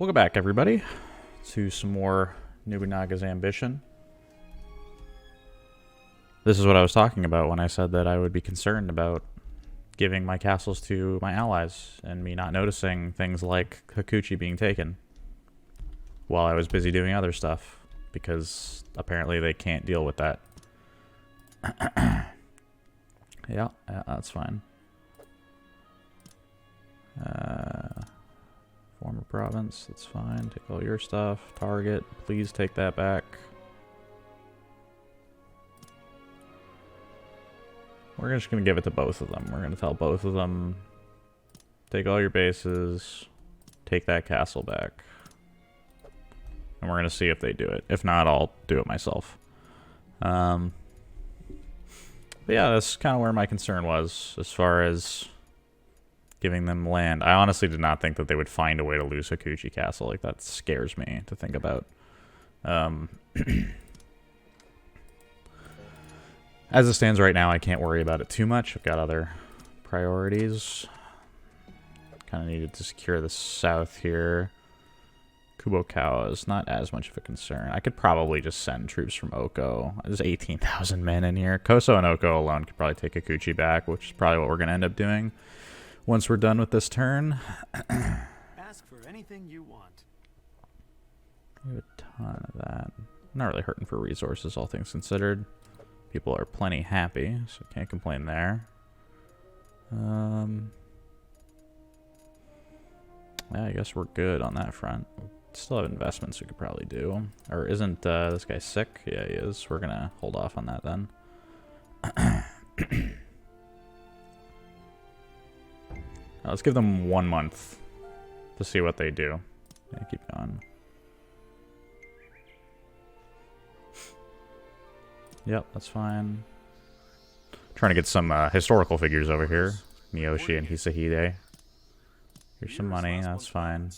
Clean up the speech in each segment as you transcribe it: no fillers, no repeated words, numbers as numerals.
Welcome back, everybody, to some more Nobunaga's Ambition. This is what I was talking about when I said that I would be concerned about giving my castles to my allies and me not noticing things like Hakuchi being taken while I was busy doing other stuff, because apparently they can't deal with that. Yeah, that's fine. Former province, that's fine. Take all your stuff. Target, please take that back. We're just going to give it to both of them. We're going to tell both of them, take all your bases, take that castle back. And we're going to see if they do it. If not, I'll do it myself. But yeah, that's kind of where my concern was as far as giving them land. I honestly did not think that they would find a way to lose Hakuchi Castle. Like, that scares me to think about. As it stands right now, I can't worry about it too much. I've got other priorities. Kind of needed to secure the south here. Kubokawa is not as much of a concern. I could probably just send troops from Oko. There's 18,000 men in here. Koso and Oko alone could probably take Hakuchi back, which is probably what we're going to end up doing once we're done with this turn. Ask for anything you want. We have a ton of that. I'm not really hurting for resources, all things considered. People are plenty happy, so can't complain there. Yeah, I guess we're good on that front. Still have investments we could probably do. Or isn't this guy sick? Yeah, he is. We're gonna hold off on that then. Let's give them 1 month to see what they do. Yeah, keep going. Yep, that's fine. Trying to get some historical figures over here. Miyoshi and Hisahide. Here's some money, that's fine.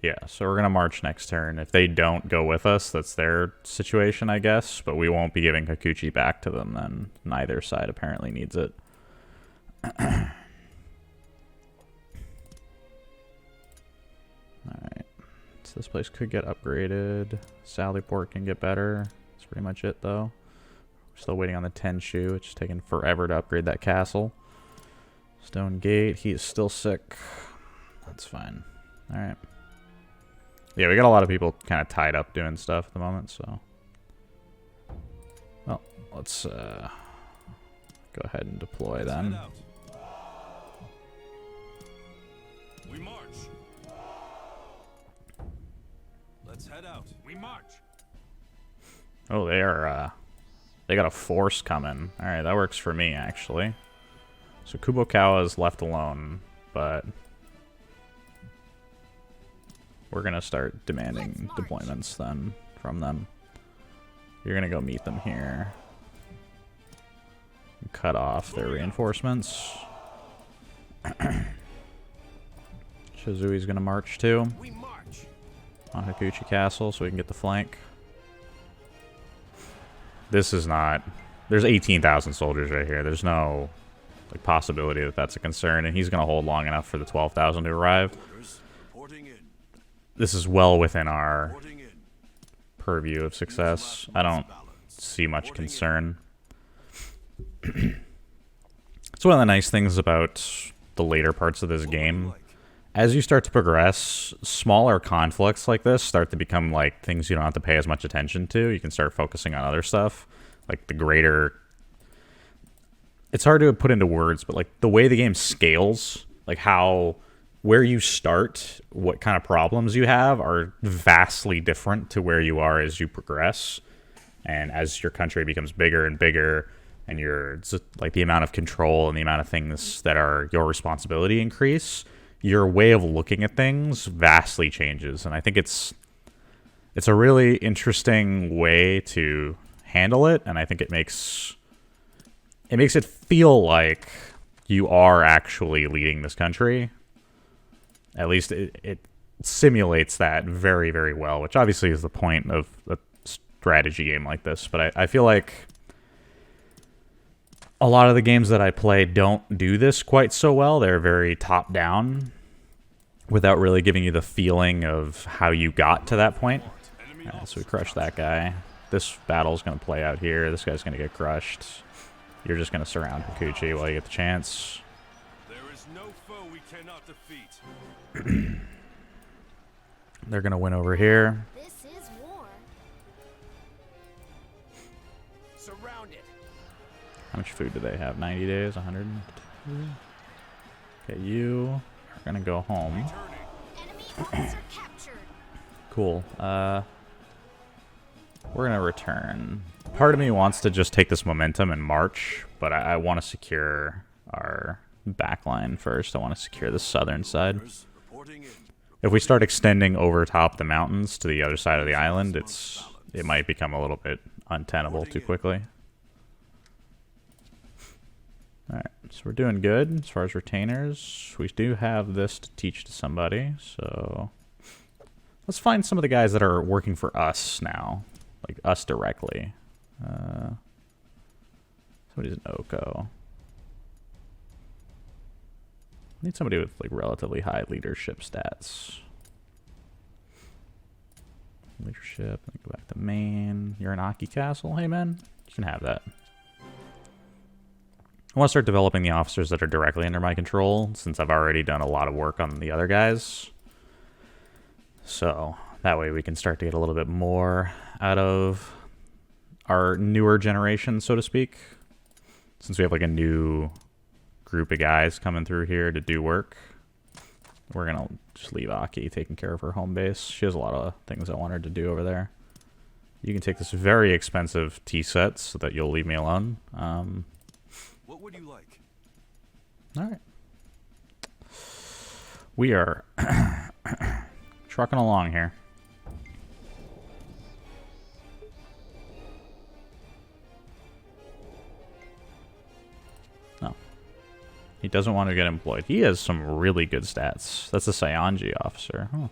Yeah, so we're going to march next turn. If they don't go with us, that's their situation, I guess. But we won't be giving Hakuchi back to them then. Neither side apparently needs it. Alright. So this place could get upgraded. Sallyport can get better. That's pretty much it, though. We're still waiting on the Tenshu. It's taking forever to upgrade that castle. Stone Gate, he is still sick. That's fine. Alright. Yeah, we got a lot of people kind of tied up doing stuff at the moment, so. Well, let's go ahead and deploy then. We march. Let's head out. We march. Oh, they are, they got a force coming. Alright, that works for me, actually. So Kubokawa is left alone, but we're going to start demanding deployments then from them. You're going to go meet them here. Cut off their reinforcements. Shizui's going to march too on Hakuchi Castle so we can get the flank. This is not... There's 18,000 soldiers right here. There's no possibility that that's a concern, and he's going to hold long enough for the 12,000 to arrive. This is well within our purview of success. I don't see much concern. It's one of the nice things about the later parts of this game. As you start to progress, smaller conflicts like this start to become like things you don't have to pay as much attention to. You can start focusing on other stuff, like the greater... It's hard to put into words, but like the way the game scales, like how... Where you start, what kind of problems you have are vastly different to where you are as you progress. And as your country becomes bigger and bigger, and like the amount of control and the amount of things that are your responsibility increase, your way of looking at things vastly changes. And I think it's a really interesting way to handle it, and I think it makes it feel like you are actually leading this country. At least it simulates that very, very well, which obviously is the point of a strategy game like this. But I feel like a lot of the games that I play don't do this quite so well. They're very top-down. without really giving you the feeling of how you got to that point. Alright, so we crushed that guy. This battle's going to play out here. This guy's going to get crushed. You're just going to surround Kikuchi while you get the chance. There is no foe we cannot defeat. They're going to win over here. This is war. Surround it. How much food do they have? 90 days? 100? Okay, you are going to go home. Enemy officer captured. Cool. We're going to return. Part of me wants to just take this momentum and march, but I want to secure our backline first. I want to secure the southern side. Reporting in. If we start extending over top the mountains to the other side of the island, it might become a little bit untenable too quickly. Alright, so we're doing good as far as retainers. We do have this to teach to somebody, so let's find some of the guys that are working for us now. Like us directly. Somebody's an Oko. Need somebody with like relatively high leadership stats. Leadership. Let me go back to main. You're an Aki Castle. Hey man, you can have that. I want to start developing the officers that are directly under my control, since I've already done a lot of work on the other guys. So that way we can start to get a little bit more out of our newer generation, so to speak. Since we have like a new group of guys coming through here to do work, we're going to just leave Aki taking care of her home base. She has a lot of things I want her to do over there. You can take this very expensive tea set so that you'll leave me alone. What would you like? All right. We are trucking along here. No. He doesn't want to get employed. He has some really good stats. That's a Saionji officer. Huh.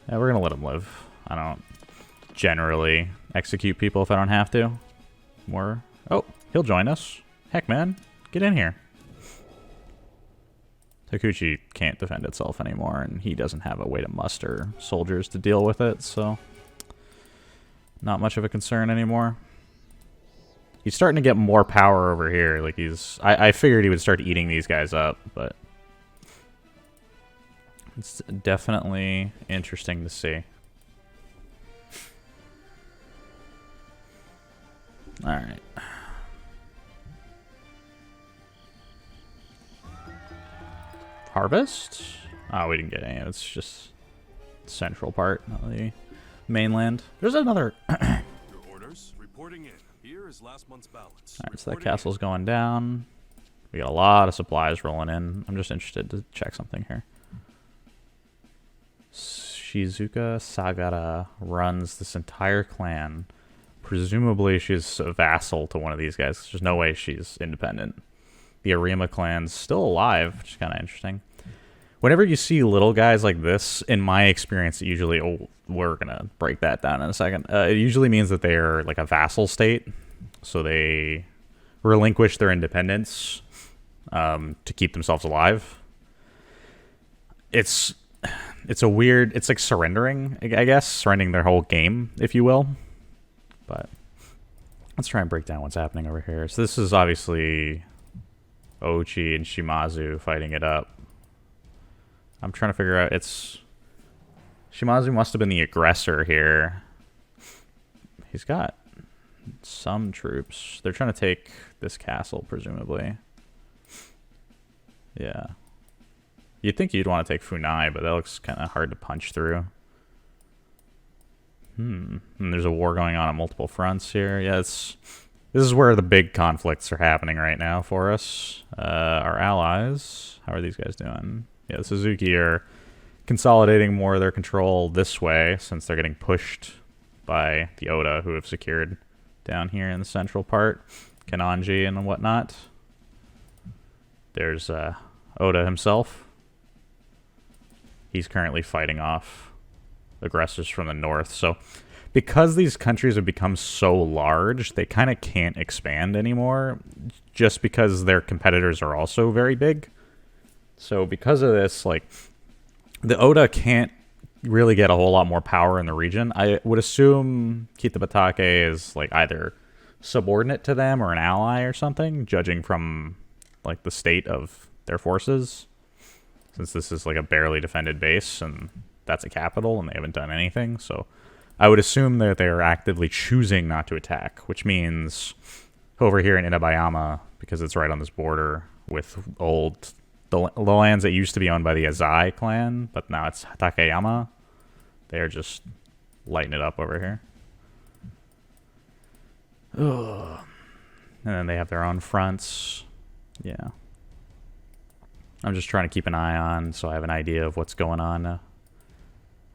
Yeah, we're going to let him live. I don't generally execute people if I don't have to. Oh, he'll join us. Heck, man. Get in here. Takuchi can't defend itself anymore, and he doesn't have a way to muster soldiers to deal with it, so not much of a concern anymore. He's starting to get more power over here. Like I figured he would start eating these guys up, but it's definitely interesting to see. All right. Harvest? Oh, we didn't get any. It's just the central part of the mainland. There's another. Your orders. Reporting in. Here is last month's balance. Alright, so that castle's going down. We got a lot of supplies rolling in. I'm just interested to check something here. Shizuka Sagara runs this entire clan. Presumably she's a vassal to one of these guys. There's no way she's independent. The Arima clan's still alive, which is kind of interesting. Whenever you see little guys like this, in my experience, it usually, we're going to break that down in a second. It usually means that they're like a vassal state. So they relinquish their independence to keep themselves alive. It's a weird, it's like surrendering, I guess. Surrendering their whole game, if you will. But let's try and break down what's happening over here. So this is obviously Ochi and Shimazu fighting it up. I'm trying to figure out, Shimazu must have been the aggressor here. He's got some troops. They're trying to take this castle, presumably. Yeah. You'd think you'd want to take Funai, but that looks kind of hard to punch through. And there's a war going on multiple fronts here. Yeah, this is where the big conflicts are happening right now for us. Our allies, how are these guys doing? Yeah, the Suzuki are consolidating more of their control this way, since they're getting pushed by the Oda, who have secured down here in the central part. Kananji and whatnot. There's Oda himself. He's currently fighting off aggressors from the north. So because these countries have become so large, they kind of can't expand anymore, just because their competitors are also very big. So because of this, like, The Oda can't really get a whole lot more power in the region. I would assume Kitabatake is like either subordinate to them or an ally or something, judging from like the state of their forces. Since this is like a barely defended base and that's a capital and they haven't done anything, so I would assume that they're actively choosing not to attack, which means over here in Inabayama, because it's right on this border with the lands that used to be owned by the Azai clan, but now it's Takayama. They're just lighting it up over here. Ugh. And then they have their own fronts. Yeah. I'm just trying to keep an eye on so I have an idea of what's going on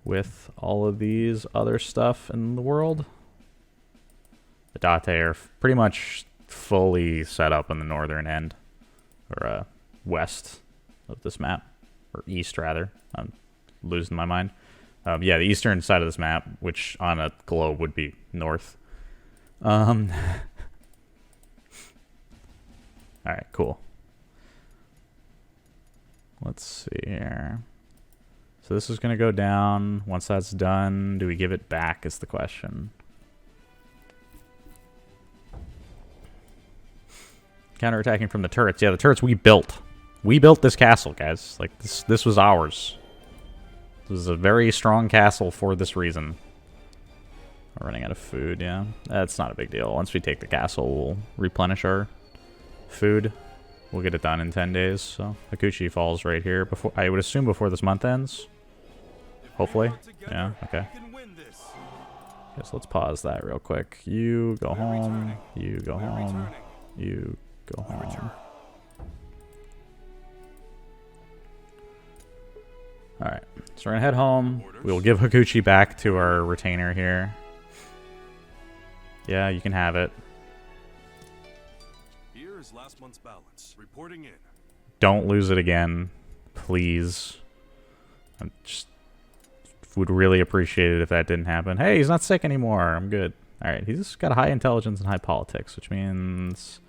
with all of these other stuff in the world. The Date are pretty much fully set up on the northern end, or west of this map, or east rather. I'm losing my mind. Yeah, the eastern side of this map, which on a globe would be north. Alright, cool. Let's see here. So this is going to go down. Once that's done, do we give it back is the question. Counterattacking from the turrets. Yeah, the turrets we built. We built this castle, guys. Like, this was ours. This is a very strong castle for this reason. We're running out of food, yeah. That's not a big deal. Once we take the castle, we'll replenish our food. We'll get it done in 10 days. So Hakuchi falls right here. Before, I would assume before this month ends. Hopefully. Yeah, okay. Guess let's pause that real quick. You go home. You go home. You go home. Alright, so we're gonna head home. We'll give Hakuchi back to our retainer here. Yeah, you can have it. Here is last month's balance. Reporting in. Don't lose it again, please. I just would really appreciate it if that didn't happen. Hey, he's not sick anymore. I'm good. Alright, he's got high intelligence and high politics, which means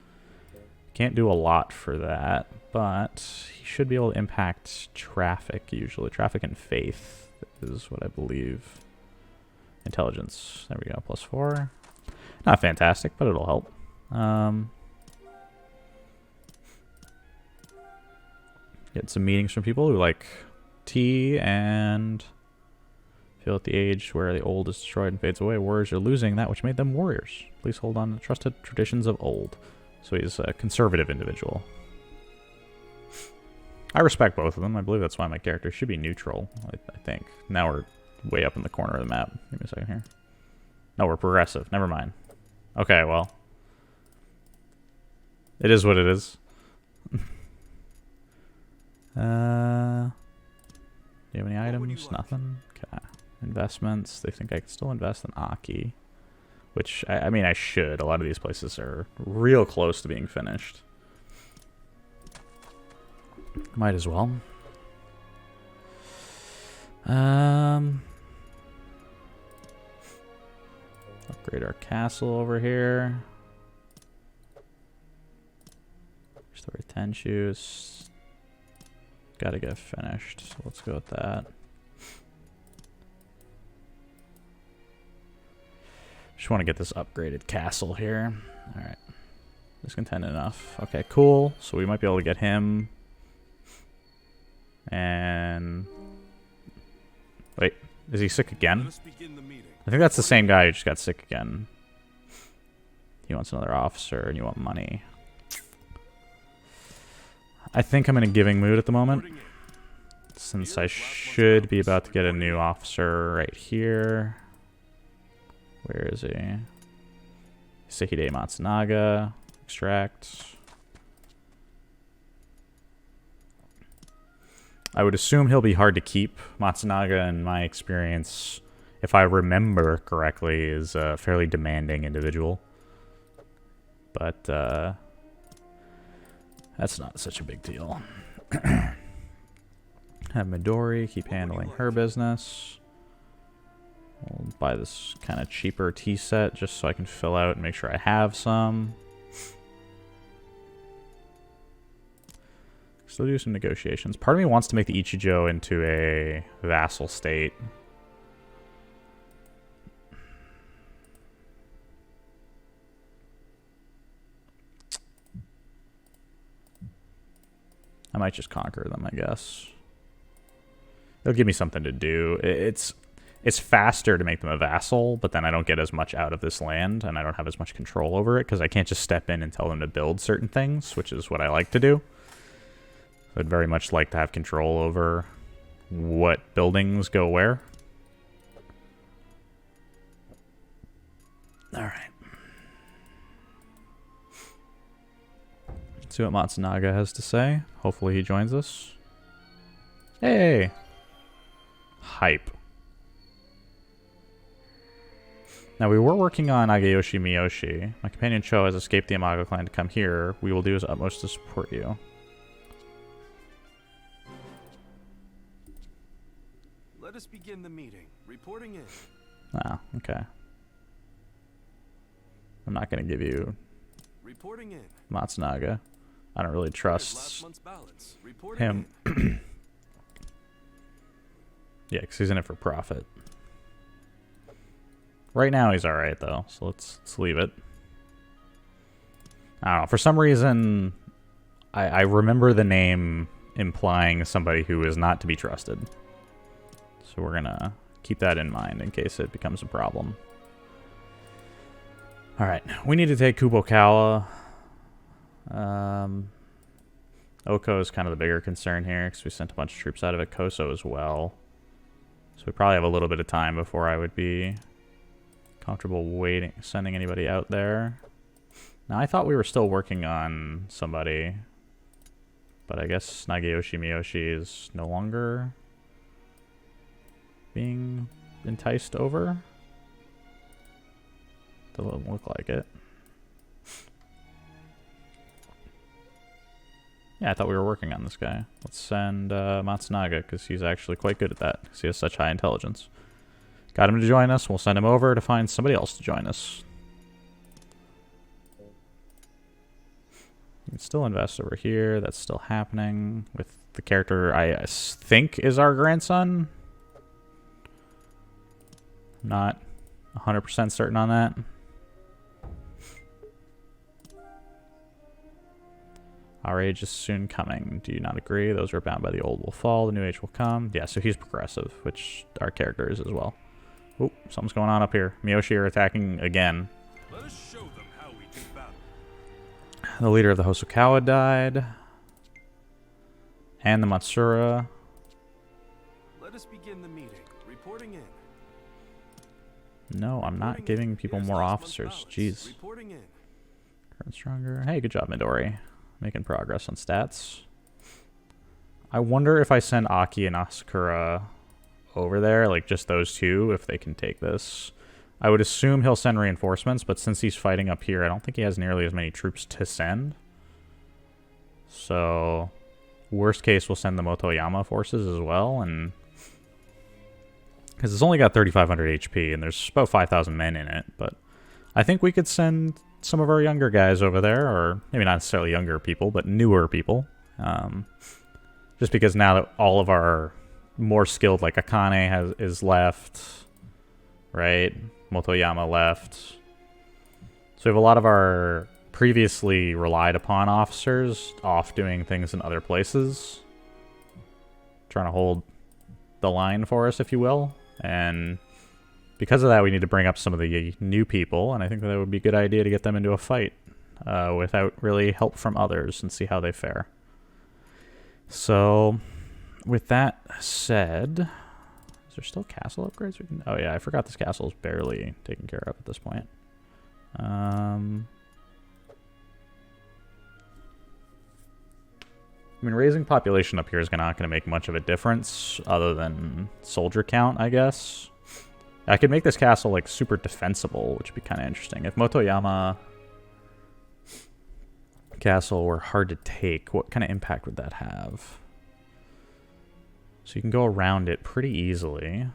can't do a lot for that, but he should be able to impact traffic usually. Traffic and faith is what I believe. Intelligence. There we go. +4. Not fantastic, but it'll help. Get some meetings from people who like tea and feel at the age where the old is destroyed and fades away. Warriors are losing that which made them warriors. Please hold on to trusted traditions of old. So he's a conservative individual. I respect both of them. I believe that's why my character should be neutral, I think. Now we're way up in the corner of the map. Give me a second here. No, we're progressive. Never mind. Okay, well. It is what it is. Do you have any items? Nothing? Okay. Investments. They think I can still invest in Aki. Which, I mean, I should. A lot of these places are real close to being finished. Might as well. Upgrade our castle over here. Restore 10 shoes. Gotta get finished. So let's go with that. Just want to get this upgraded castle here. Alright. Discontented enough. Okay, cool. So we might be able to get him. And... wait, is he sick again? I think that's the same guy who just got sick again. He wants another officer and you want money. I think I'm in a giving mood at the moment. Since I should be about to get a new officer right here. Where is he? Sekide Matsunaga. Extract. I would assume he'll be hard to keep. Matsunaga, in my experience, if I remember correctly, is a fairly demanding individual. But, that's not such a big deal. Have Midori keep handling her business. We'll buy this kind of cheaper tea set just so I can fill out and make sure I have some. Still do some negotiations. Part of me wants to make the Ichijo into a vassal state. I might just conquer them, I guess. It'll give me something to do. It's faster to make them a vassal, but then I don't get as much out of this land, and I don't have as much control over it, because I can't just step in and tell them to build certain things, which is what I like to do. I'd very much like to have control over what buildings go where. Alright. See what Matsunaga has to say. Hopefully he joins us. Hey! Hype. Now we were working on Ageyoshi Miyoshi. My companion Cho has escaped the Imago clan to come here. We will do his utmost to support you. Let us begin the meeting. Reporting in. Ah, okay. I'm not going to give you Reporting in. Matsunaga. I don't really Last trust month's balance. Reporting him. in. Yeah, because he's in it for profit. Right now he's alright, though, so let's leave it. I don't know. For some reason, I remember the name implying somebody who is not to be trusted. So we're going to keep that in mind in case it becomes a problem. Alright, we need to take Kubokawa. Oko is kind of the bigger concern here because we sent a bunch of troops out of it. Koso as well. So we probably have a little bit of time before I would be comfortable waiting, sending anybody out there. Now I thought we were still working on somebody, but I guess Nageyoshi Miyoshi is no longer being enticed over. Doesn't look like it. Yeah, I thought we were working on this guy. Let's send Matsunaga, because he's actually quite good at that, because he has such high intelligence. Got him to join us. We'll send him over to find somebody else to join us. You can still invest over here. That's still happening with the character I think is our grandson. Not 100% certain on that. Our age is soon coming. Do you not agree? Those who are bound by the old will fall. The new age will come. Yeah, so he's progressive, which our character is as well. Oh, something's going on up here. Miyoshi are attacking again. Let us show them how we do battle. The leader of the Hosokawa died. And the Matsura. Let us begin the meeting. Reporting in. No, I'm not giving people Here's more last month's officers. balance. Jeez. Reporting in. Current stronger. Hey, good job, Midori. Making progress on stats. I wonder if I send Aki and Asakura over there, like just those two, if they can take this. I would assume he'll send reinforcements, but since he's fighting up here, I don't think he has nearly as many troops to send. So, worst case, we'll send the Motoyama forces as well, and because it's only got 3,500 HP, and there's about 5,000 men in it, but I think we could send some of our younger guys over there, or maybe not necessarily younger people, but newer people. Just because now that all of our more skilled, like Akane is left, right? Motoyama left. So we have a lot of our previously relied upon officers off doing things in other places. Trying to hold the line for us, if you will. And because of that, we need to bring up some of the new people, and I think that would be a good idea to get them into a fight without really help from others and see how they fare. So, with that said, is there still castle upgrades? Oh yeah, I forgot this castle is barely taken care of at this point. I mean, raising population up here is not going to make much of a difference other than soldier count, I guess. I could make this castle, like, super defensible, which would be kind of interesting. If Motoyama Castle were hard to take, what kind of impact would that have? So you can go around it pretty easily.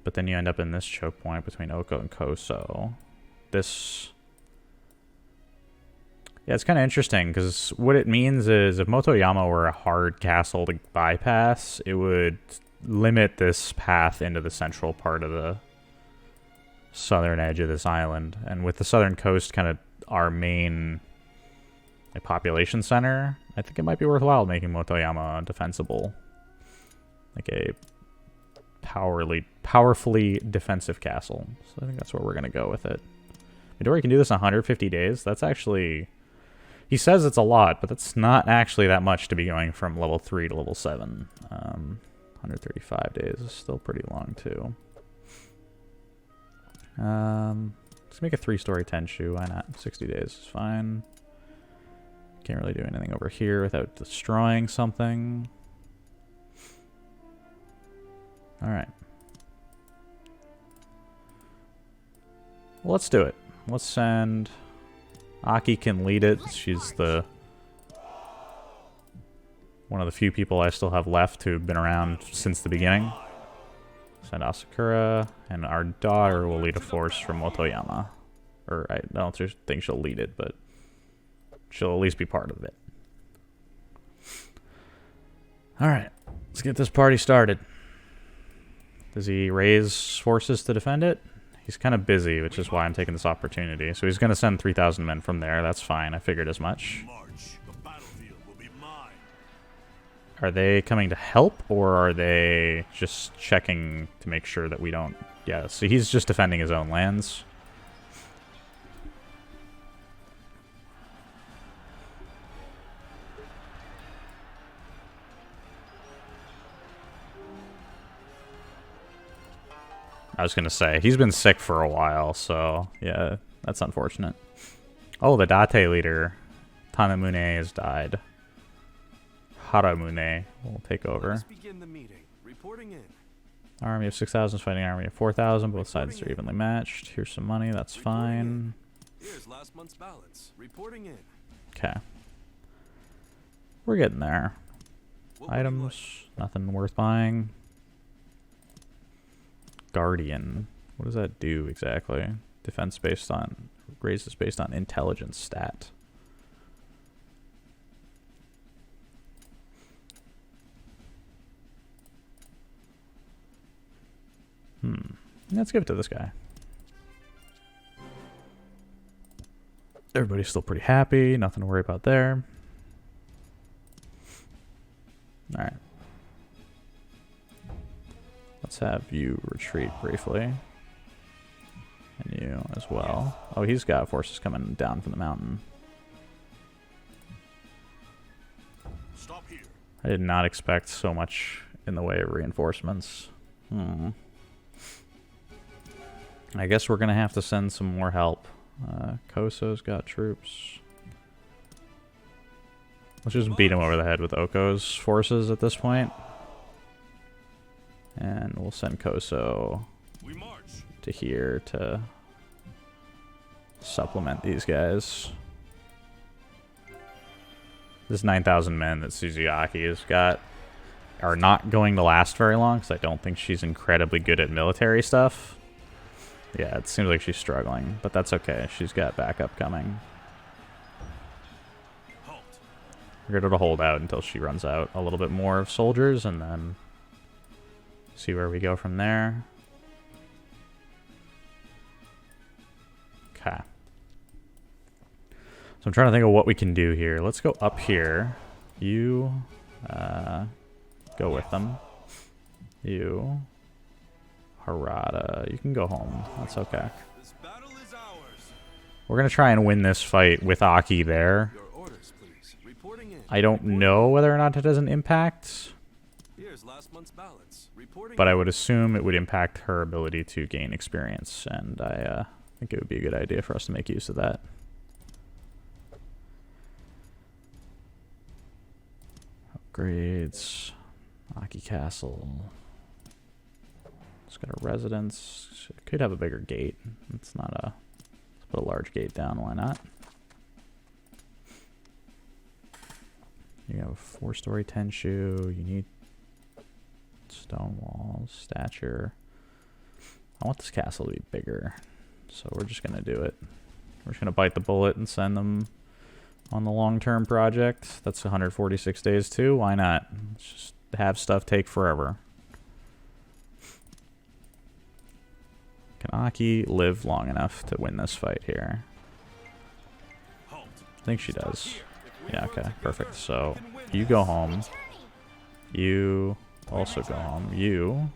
But then you end up in this choke point between Oko and Koso. This Yeah, it's kind of interesting because what it means is if Motoyama were a hard castle to bypass, it would limit this path into the central part of the southern edge of this island. And with the southern coast kind of our main like, population center, I think it might be worthwhile making Motoyama defensible. Like a powerfully defensive castle. So I think that's where we're going to go with it. Midori can do this in 150 days. That's actually... He says it's a lot, but that's not actually that much to be going from level 3 to level 7. 135 days is still pretty long, too. Let's make a 3-story Tenshu. Why not? 60 days is fine. Can't really do anything over here without destroying something. Alright. Well, let's do it. Let's send... Aki can lead it. She's the one of the few people I still have left who've been around since the beginning. Send Asakura, and our daughter will lead a force from Motoyama. Or I don't think she'll lead it, but she'll at least be part of it. Alright, let's get this party started. Does he raise forces to defend it? He's kind of busy, which is why I'm taking this opportunity. So he's going to send 3,000 men from there. That's fine. I figured as much. Are they coming to help, or are they just checking to make sure that we don't... Yeah, so he's just defending his own lands. I was going to say, he's been sick for a while, so yeah, that's unfortunate. Oh, the Date leader, Tanamune, has died. Haramune will take over. Let's begin the meeting. Reporting in. Army of 6,000 fighting army of 4,000. Both sides are evenly matched. Here's some money. That's fine. Here's last month's balance. Reporting in. Okay. We're getting there. Items, nothing worth buying. Guardian. What does that do exactly? Defense based on... Raises based on intelligence stat. Let's give it to this guy. Everybody's still pretty happy. Nothing to worry about there. Alright. Let's have you retreat briefly. And you as well. Oh, he's got forces coming down from the mountain. Stop here. I did not expect so much in the way of reinforcements. I guess we're going to have to send some more help. Koso's got troops. Let's just beat him over the head with Oko's forces at this point. And we'll send Koso to here to supplement these guys. This 9,000 men that Suzuyaki has got are not going to last very long because I don't think she's incredibly good at military stuff. Yeah, it seems like she's struggling, but that's okay. She's got backup coming. We're going to hold out until she runs out a little bit more of soldiers, and then see where we go from there. Okay. So I'm trying to think of what we can do here. Let's go up here. You go with them. You... Harada, you can go home. That's okay. This battle is ours. We're going to try and win this fight with Aki there. Your orders, please. Reporting in. I don't know whether or not it has an impact, Here's last month's balance. Reporting but I would assume it would impact her ability to gain experience, and I think it would be a good idea for us to make use of that. Upgrades. Aki Castle. It's got a residence. It could have a bigger gate. It's not a... Let's put a large gate down. Why not? You have a 4-story Tenshu. You need stone walls, stature. I want this castle to be bigger. So we're just going to do it. We're just going to bite the bullet and send them on the long-term project. That's 146 days too. Why not? Let's just have stuff take forever. Can Aki live long enough to win this fight here? I think she does. Yeah, okay, perfect. So you go home. You also go home. You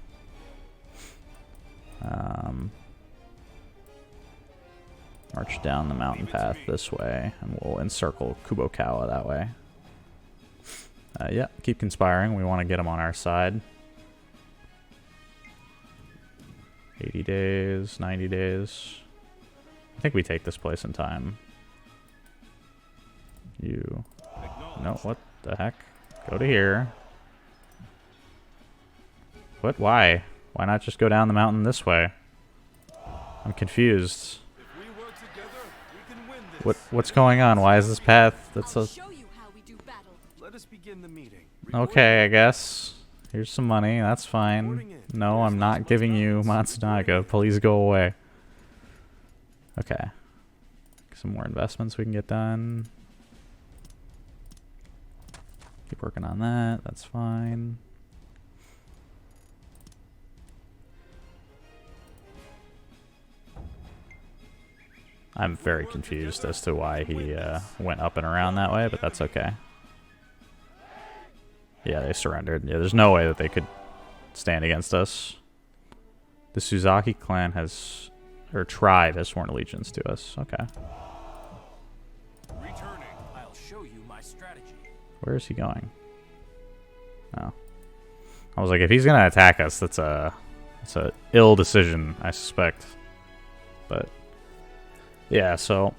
march down the mountain path this way, and we'll encircle Kubokawa that way. Yeah, keep conspiring. We want to get him on our side. 80 days, 90 days. I think we take this place in time. You... No, what the heck? Go to here. What? Why? Why not just go down the mountain this way? I'm confused. What's going on? Why is this path that's a... Let us begin the meeting. Okay, I guess. Here's some money. That's fine. No, I'm not giving you Matsunaga. Please go away. Okay. Some more investments we can get done. Keep working on that. That's fine. I'm very confused as to why he went up and around that way, but that's okay. Yeah, they surrendered. Yeah, there's no way that they could stand against us. The Suzaki clan has, or tribe has sworn allegiance to us. Okay. Returning. I'll show you my strategy. Where is he going? Oh. I was like, if he's gonna attack us, that's a ill decision, I suspect. But yeah, so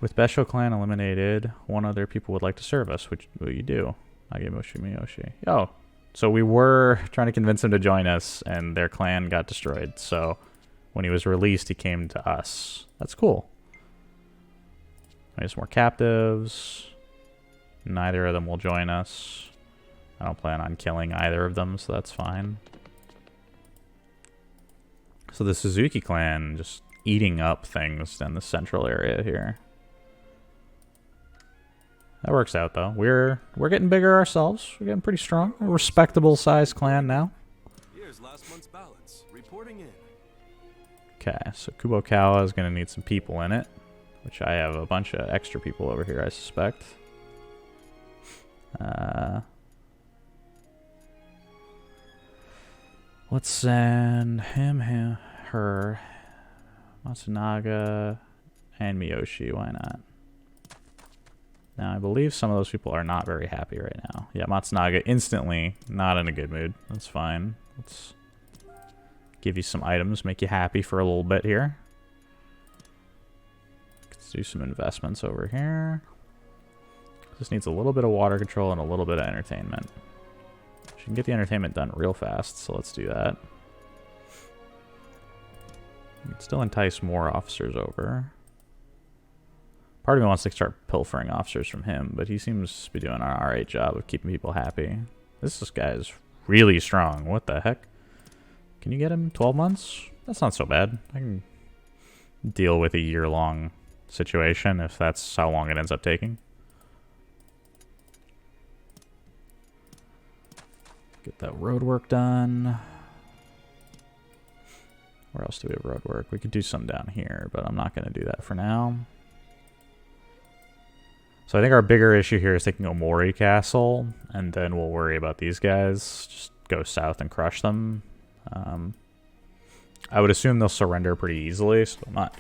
with Besho clan eliminated, one other people would like to serve us, which will you do? Agemoshi Miyoshi. Oh, so we were trying to convince him to join us, and their clan got destroyed. So when he was released, he came to us. That's cool. There's more captives. Neither of them will join us. I don't plan on killing either of them, so that's fine. So the Suzuki clan just eating up things in the central area here. That works out though. We're getting bigger ourselves. We're getting pretty strong. A respectable sized clan now. Here's last month's balance. Reporting in. Okay, so Kubokawa is gonna need some people in it, which I have a bunch of extra people over here, I suspect. Let's send him, her, Matsunaga, and Miyoshi. Why not? Now, I believe some of those people are not very happy right now. Yeah, Matsunaga instantly not in a good mood. That's fine. Let's give you some items, make you happy for a little bit here. Let's do some investments over here. This needs a little bit of water control and a little bit of entertainment. She can get the entertainment done real fast, so let's do that. We can still entice more officers over. Part of me wants to start pilfering officers from him, but he seems to be doing an alright job of keeping people happy. This guy is really strong. What the heck? Can you get him 12 months? That's not so bad. I can deal with a year-long situation if that's how long it ends up taking. Get that road work done. Where else do we have road work? We could do some down here, but I'm not going to do that for now. So I think our bigger issue here is taking Omori Castle, and then we'll worry about these guys. Just go south and crush them. I would assume they'll surrender pretty easily, so I'm not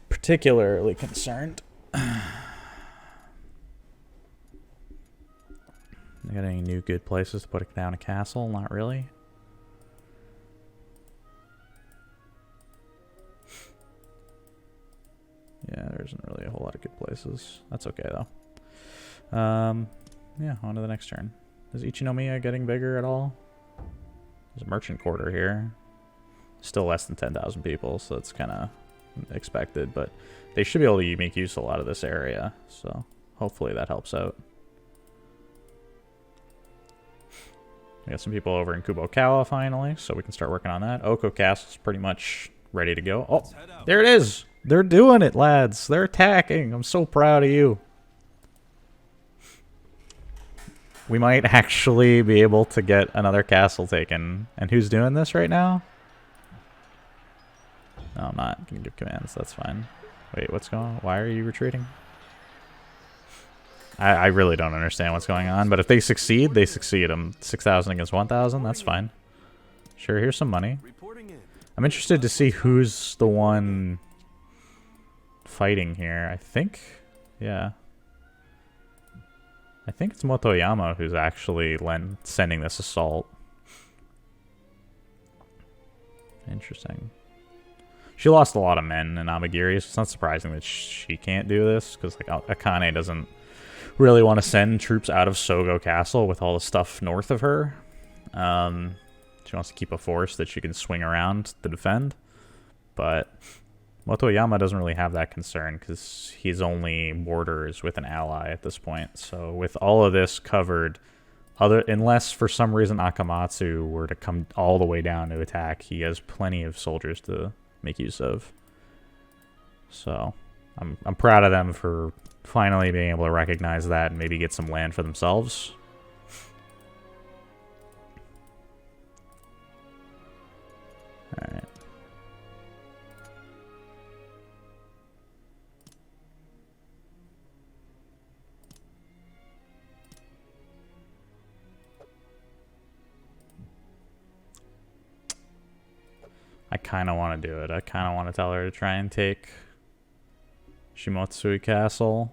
particularly concerned. They got any new good places to put down a castle? Not really. Yeah, there isn't really a whole lot of good places. That's okay, though. Yeah, on to the next turn. Is Ichinomiya getting bigger at all? There's a merchant quarter here. Still less than 10,000 people, so that's kind of expected. But they should be able to make use of a lot of this area, so hopefully that helps out. We got some people over in Kubokawa finally, so we can start working on that. Oko Castle's pretty much ready to go. Oh, there it is! They're doing it, lads! They're attacking! I'm so proud of you. We might actually be able to get another castle taken. And who's doing this right now? No, I'm not going to give commands. That's fine. Wait, what's going on? Why are you retreating? I really don't understand what's going on. But if they succeed, they succeed. 6,000 against 1,000. That's fine. Sure, here's some money. I'm interested to see who's the one fighting here. I think, yeah. I think it's Motoyama who's actually sending this assault. Interesting. She lost a lot of men in Amagiri, so it's not surprising that she can't do this, because like Akane doesn't really want to send troops out of Sogo Castle with all the stuff north of her. She wants to keep a force that she can swing around to defend, but Motoyama doesn't really have that concern because his only border is with an ally at this point. So with all of this covered, unless for some reason Akamatsu were to come all the way down to attack, he has plenty of soldiers to make use of. So I'm proud of them for finally being able to recognize that and maybe get some land for themselves. All right. I kind of want to do it. I kind of want to tell her to try and take Shimotsui Castle.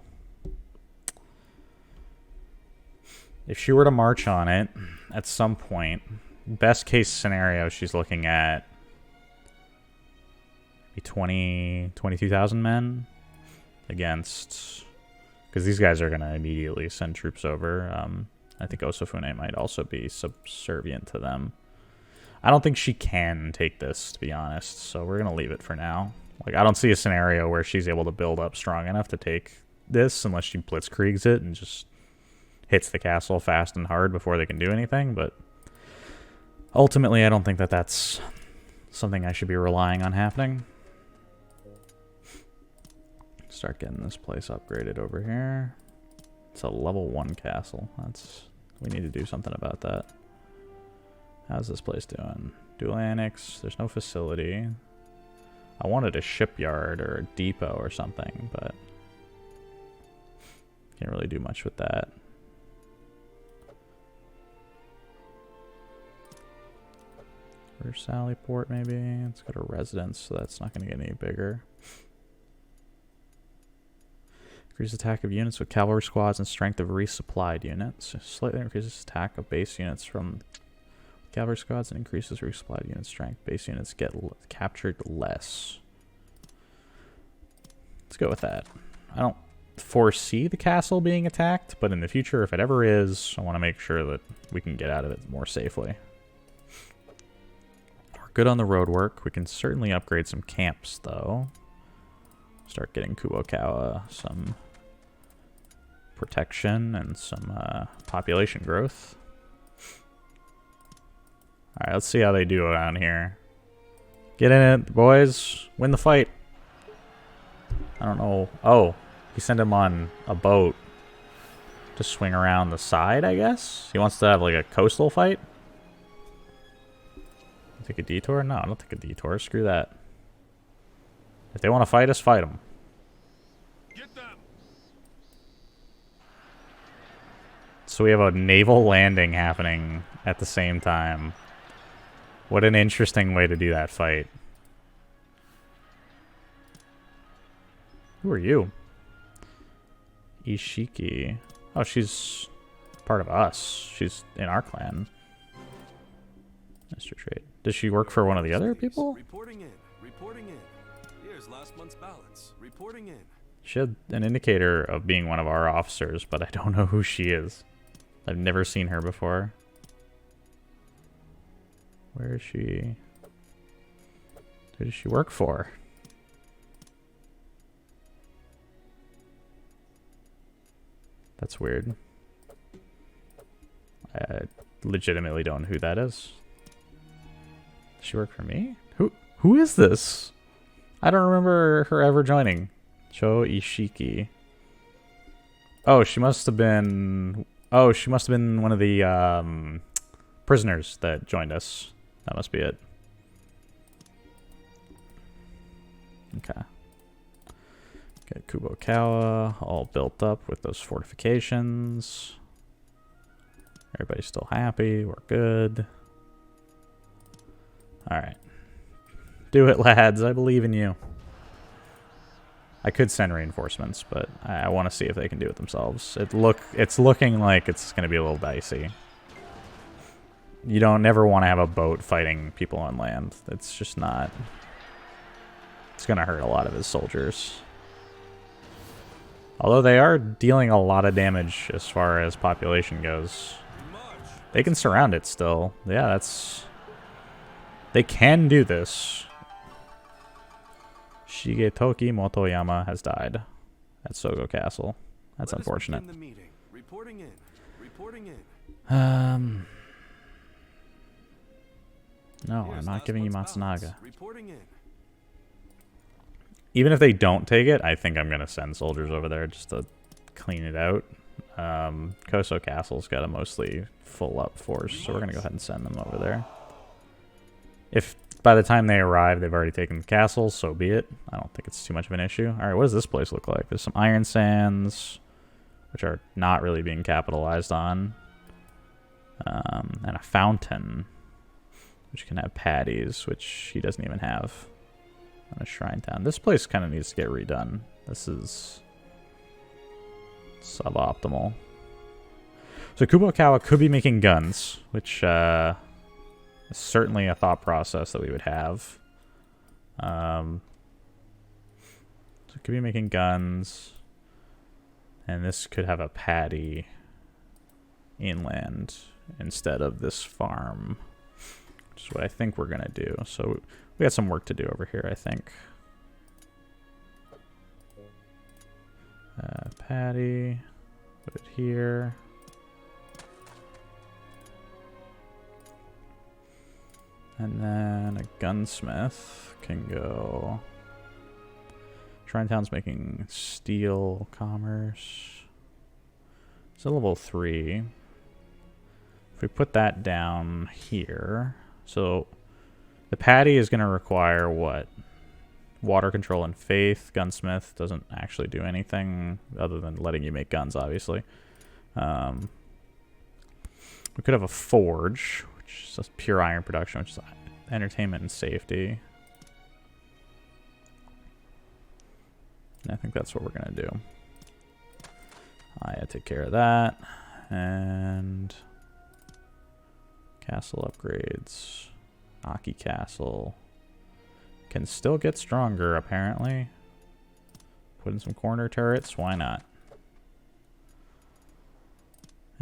If she were to march on it at some point, best case scenario, she's looking at maybe 22,000 men against, because these guys are going to immediately send troops over. I think Osofune might also be subservient to them. I don't think she can take this, to be honest, so we're going to leave it for now. Like, I don't see a scenario where she's able to build up strong enough to take this unless she blitzkriegs it and just hits the castle fast and hard before they can do anything, but ultimately I don't think that that's something I should be relying on happening. Start getting this place upgraded over here. It's a level 1 castle. We need to do something about that. How's this place doing? Dual annex. There's no facility. I wanted a shipyard or a depot or something, but can't really do much with that. Versailles Port, maybe. It's got a residence, so that's not going to get any bigger. Increase attack of units with cavalry squads and strength of resupplied units. Slightly increases attack of base units from cavalry squads and increases resupplied unit strength. Base units get captured less. Let's go with that. I don't foresee the castle being attacked, but in the future, if it ever is, I want to make sure that we can get out of it more safely. We're good on the road work. We can certainly upgrade some camps, though. Start getting Kubokawa some protection and some population growth. Alright, let's see how they do around here. Get in it, boys. Win the fight. I don't know. Oh, he sent him on a boat to swing around the side, I guess? He wants to have like a coastal fight? Take a detour? No, I don't take a detour. Screw that. If they want to fight us, fight them. Get them. So we have a naval landing happening at the same time. What an interesting way to do that fight. Who are you? Ishiki. Oh, she's part of us. She's in our clan. Mr. Trade. Does she work for one of the other people? Reporting in. Reporting in. Here's last month's balance. Reporting in. She had an indicator of being one of our officers, but I don't know who she is. I've never seen her before. Where is she? Who does she work for? That's weird. I legitimately don't know who that is. Does she work for me? Who is this? I don't remember her ever joining. Cho Ishiki. Oh, she must have been Oh, she must have been one of the prisoners that joined us. That must be it. Okay. Get Kubokawa all built up with those fortifications. Everybody's still happy. We're good. Alright. Do it, lads. I believe in you. I could send reinforcements, but I want to see if they can do it themselves. It's looking like it's going to be a little dicey. You don't never want to have a boat fighting people on land. It's just not... It's going to hurt a lot of his soldiers. Although they are dealing a lot of damage as far as population goes. They can surround it still. Yeah, that's... They can do this. Shigetoki Motoyama has died at Sogo Castle. That's unfortunate. Reporting in. Reporting in. No, I'm not giving you Matsunaga. Reporting in. Even if they don't take it, I think I'm going to send soldiers over there just to clean it out. Koso Castle's got a mostly full up force, so we're going to go ahead and send them over there. If by the time they arrive, they've already taken the castle, so be it. I don't think it's too much of an issue. All right, what does this place look like? There's some iron sands, which are not really being capitalized on. And a fountain, which can have patties, which he doesn't even have. On a shrine town. This place kind of needs to get redone. This is suboptimal. So Kubokawa could be making guns, which is certainly a thought process that we would have. So it could be making guns, and this could have a paddy inland instead of this farm, which is what I think we're gonna do. So we got some work to do over here, I think. Patty, put it here. And then a gunsmith can go. Shrine Town's making steel commerce. It's a level 3. If we put that down here, so the patty is going to require what? Water control and faith. Gunsmith doesn't actually do anything other than letting you make guns, obviously. We could have a forge, which is just pure iron production, which is entertainment and safety. And I think that's what we're going to do. I take care of that. And castle upgrades. Aki Castle can still get stronger, apparently. Put in some corner turrets, why not?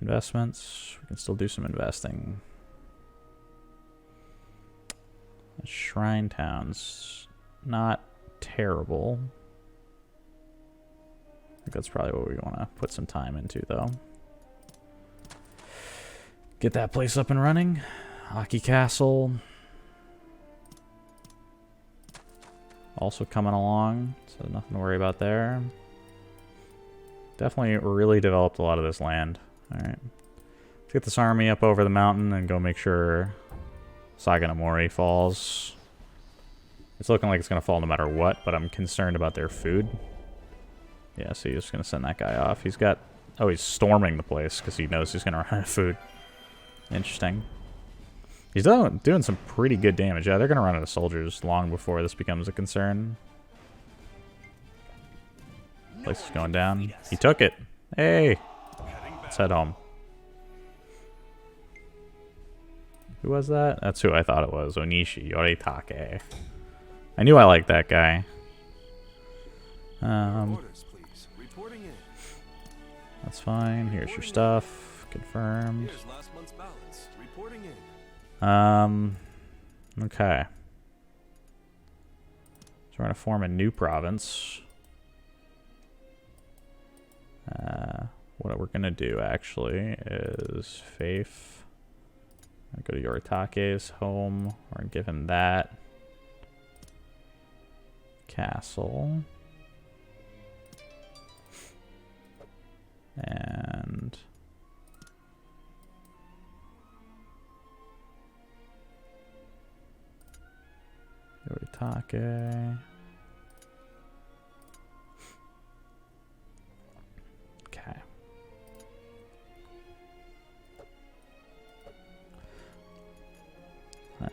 Investments, we can still do some investing. Shrine Town's not terrible. I think that's probably what we want to put some time into, though. Get that place up and running. Aki Castle. Also coming along, so nothing to worry about there. Definitely really developed a lot of this land. Alright. Let's get this army up over the mountain and go make sure Saganomori falls. It's looking like it's going to fall no matter what, but I'm concerned about their food. Yeah, so he's just going to send that guy off. He's got... Oh, he's storming the place because he knows he's going to run out of food. Interesting. He's doing some pretty good damage. Yeah, they're going to run out of soldiers long before this becomes a concern. Place is going down. He took it. Hey! Let's head home. Who was that? That's who I thought it was. Onishi Yoritake. I knew I liked that guy. That's fine. Here's your stuff. Confirmed. Okay. So we're going to form a new province. What we're going to do, actually, is Faith. I'm going to go to Yoritake's home. We're going to give him that. Castle. And Nobunaga. Okay.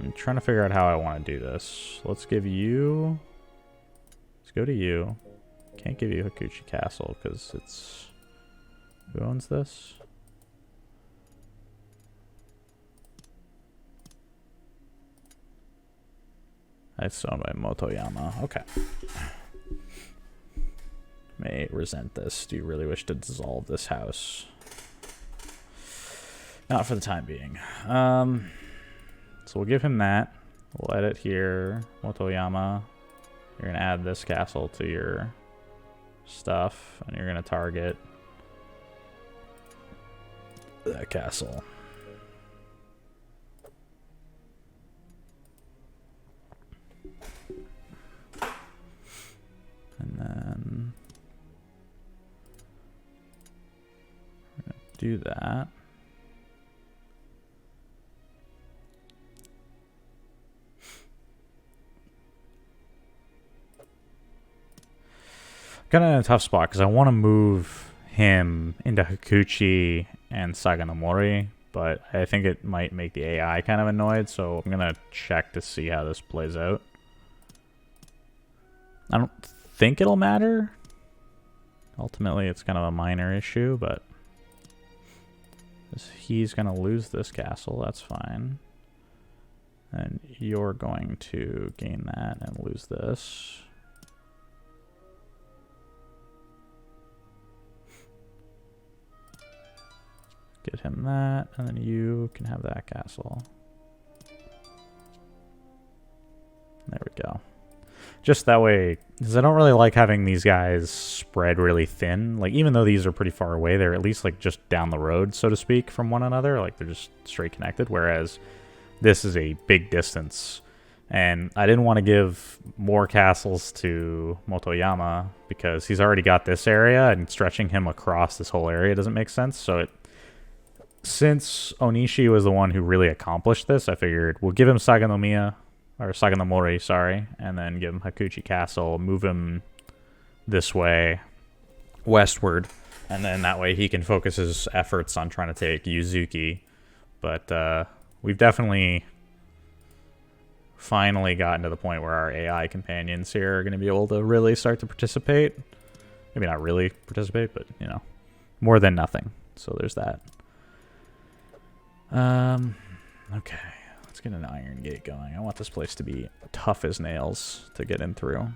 I'm trying to figure out how I want to do this. Let's give you... Let's go to you. Can't give you Hakuchi Castle because it's... Who owns this? It's owned by Motoyama. Okay. May resent this. Do you really wish to dissolve this house? Not for the time being. So we'll give him that. We'll edit here. Motoyama. You're going to add this castle to your stuff. And you're going to target that castle. And then we're going to do that. Kind of in a tough spot because I want to move him into Hakuchi and Saganomori, but I think it might make the AI kind of annoyed, so I'm going to check to see how this plays out. I don't think it'll matter. Ultimately, it's kind of a minor issue, but he's going to lose this castle. That's fine. And you're going to gain that and lose this. Get him that, and then you can have that castle. There we go. Just that way, because I don't really like having these guys spread really thin. Like, even though these are pretty far away, they're at least, like, just down the road, so to speak, from one another. Like, they're just straight connected, whereas this is a big distance. And I didn't want to give more castles to Motoyama, because he's already got this area, and stretching him across this whole area doesn't make sense. So since Onishi was the one who really accomplished this, I figured we'll give him Saganomiya, or Saganomori, sorry, and then give him Hakuchi Castle, move him this way, westward, and then that way he can focus his efforts on trying to take Yuzuki. But we've definitely finally gotten to the point where our AI companions here are going to be able to really start to participate. Maybe not really participate, but, you know, more than nothing. So there's that. Okay, let's get an iron gate going. I want this place to be tough as nails to get in through.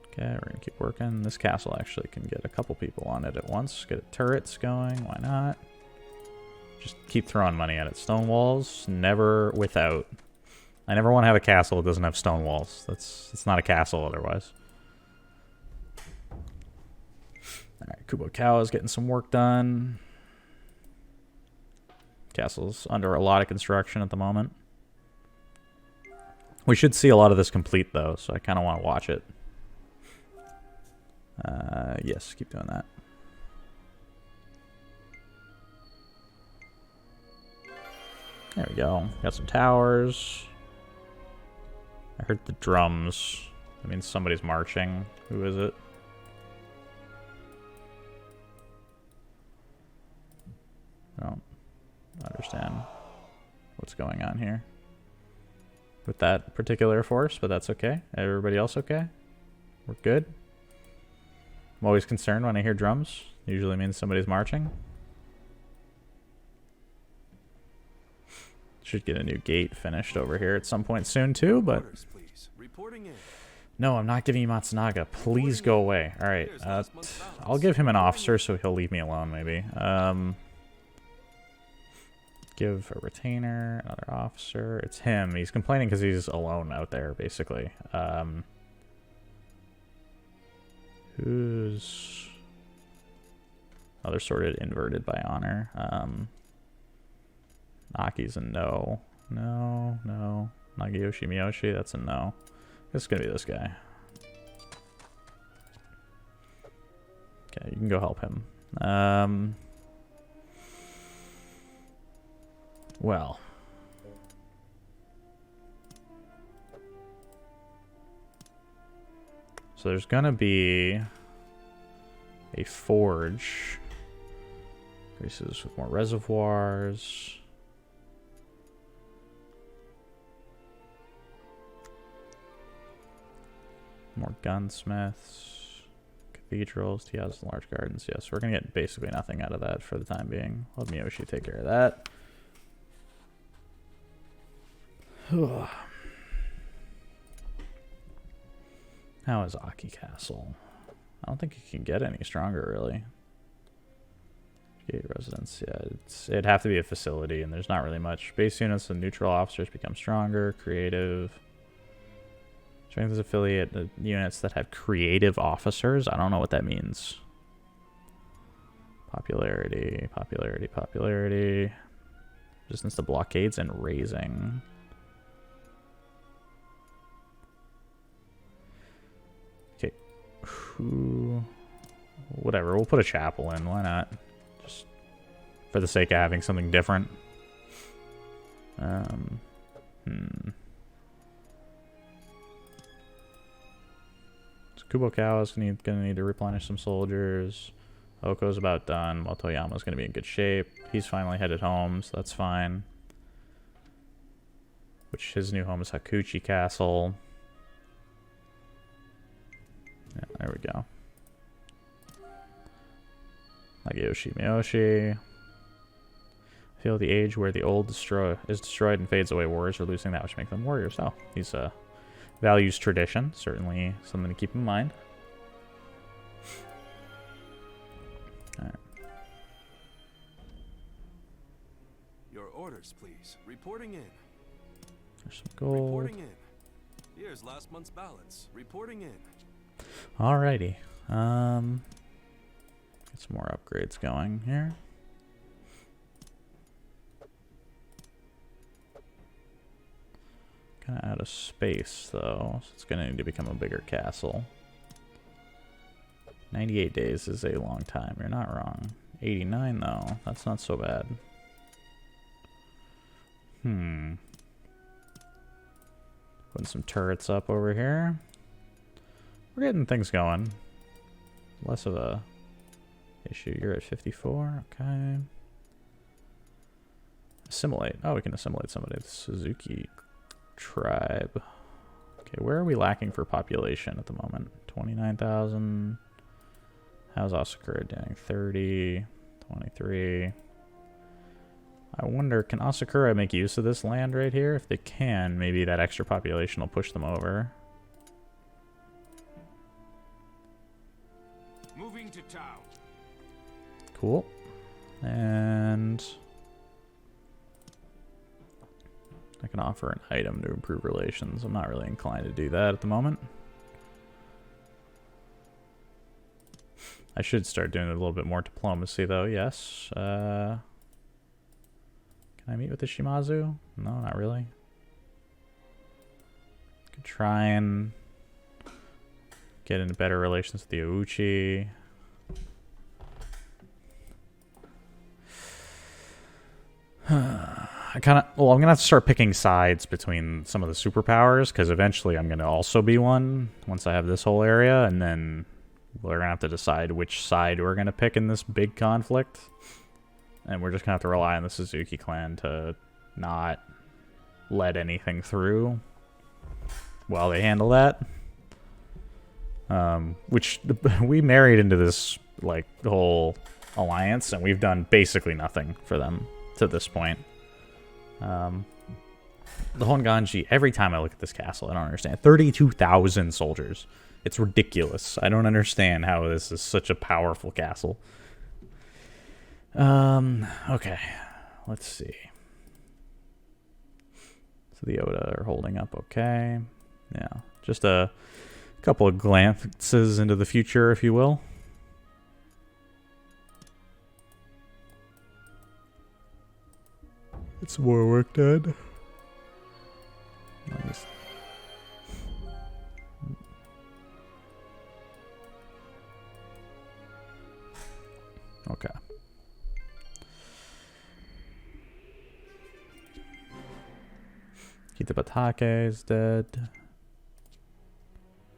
Okay, we're gonna keep working. This castle actually can get a couple people on it at once. Get turrets going, why not? Just keep throwing money at it. Stone walls, never without. I never want to have a castle that doesn't have stone walls. It's not a castle otherwise. Alright, Kubo Kao is getting some work done. Castle's under a lot of construction at the moment. We should see a lot of this complete, though, so I kind of want to watch it. Yes, keep doing that. There we go. Got some towers. I heard the drums. That means somebody's marching. Who is it? I don't understand what's going on here with that particular force, but that's okay. Everybody else okay? We're good? I'm always concerned when I hear drums. Usually means somebody's marching. Should get a new gate finished over here at some point soon too, but... No, I'm not giving you Matsunaga. Please go away. Alright, I'll give him an officer so he'll leave me alone, maybe. Give a retainer, another officer. It's him. He's complaining because he's alone out there, basically. Who's... Oh, they're sorted inverted by honor. Aki's a no. No, no. Nagiyoshi Miyoshi, that's a no. It's gonna be this guy. Okay, you can go help him. Well, So there's gonna be a forge. Increases with more reservoirs. More gunsmiths. Cathedrals. He has large gardens. Yes, we're gonna get basically nothing out of that for the time being. Let Miyoshi take care of that. How is Aki Castle? I don't think it can get any stronger, really. Gate residence, yeah, it'd have to be a facility, and there's not really much. Base units and neutral officers become stronger. Creative. Strengthens affiliate units that have creative officers. I don't know what that means. Popularity, popularity, popularity. Resistance to blockades and raising. Okay. Whatever, we'll put a chapel in. Why not? Just for the sake of having something different. Kubo Kao is gonna need to replenish some soldiers. Oko's about done. Motoyama's gonna be in good shape. He's finally headed home, so that's fine. Which his new home is Hakuchi Castle. Yeah, there we go. Nagoyoshi Miyoshi. Feel the age where the old is destroyed and fades away. Warriors are losing that which makes them warriors. Oh, he's values tradition. Certainly something to keep in mind. Alright. Your orders, please. Reporting in. There's some gold. Reporting in. Here's last month's balance. Reporting in. Alrighty. Get some more upgrades going here. Kind of out of space, though, so it's going to need to become a bigger castle. 98 days is a long time. You're not wrong. 89, though. That's not so bad. Putting some turrets up over here. We're getting things going. Less of a issue. You're at 54. Okay. Assimilate. Oh, we can assimilate somebody. The Suzuki tribe. Okay, where are we lacking for population at the moment? 29,000. How's Asakura doing? 30, 23. I wonder, can Asakura make use of this land right here? If they can, maybe that extra population will push them over. Moving to town. Cool. And I can offer an item to improve relations. I'm not really inclined to do that at the moment. I should start doing a little bit more diplomacy, though. Yes. Can I meet with the Shimazu? No, not really. Could try and get into better relations with the Ouchi. I'm gonna have to start picking sides between some of the superpowers, because eventually I'm gonna also be one once I have this whole area, and then we're gonna have to decide which side we're gonna pick in this big conflict. And we're just gonna have to rely on the Suzuki clan to not let anything through while they handle that. Which we married into this like whole alliance, and we've done basically nothing for them to this point. The Honganji, every time I look at this castle, I don't understand. 32,000 soldiers. It's ridiculous. I don't understand how this is such a powerful castle. Okay. Let's see. So the Oda are holding up okay. Yeah. Just a couple of glances into the future, if you will. Get some more work done. Nice. Okay. Kita Batake is dead.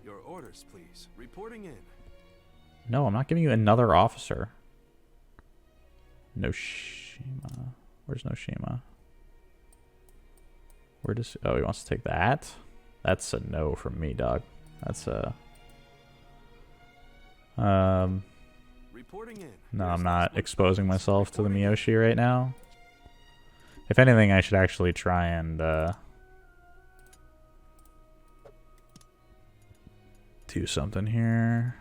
Your orders, please. Reporting in. No, I'm not giving you another officer. Noshima. Where's Noshima? Where does... Oh, he wants to take that? That's a no from me, dog. That's a... Reporting in. No, I'm not exposing myself to the Miyoshi right now. If anything, I should actually try and do something here.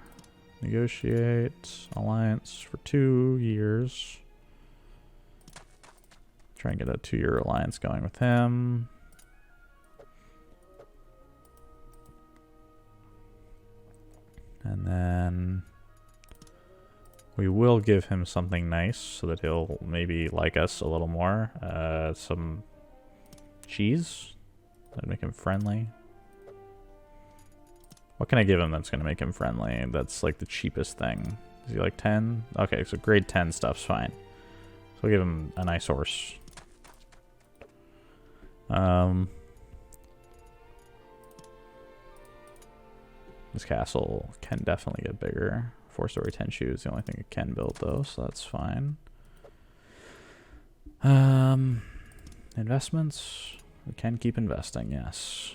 Negotiate alliance for 2 years. Try and get a 2-year alliance going with him. And then we will give him something nice so that he'll maybe like us a little more. Some cheese. That'd make him friendly. What can I give him that's going to make him friendly? That's like the cheapest thing. Is he like 10? Okay, so grade 10 stuff's fine. So we'll give him a nice horse. This castle can definitely get bigger. 4-story Tenshu is the only thing it can build though, so that's fine. Investments. We can keep investing, yes.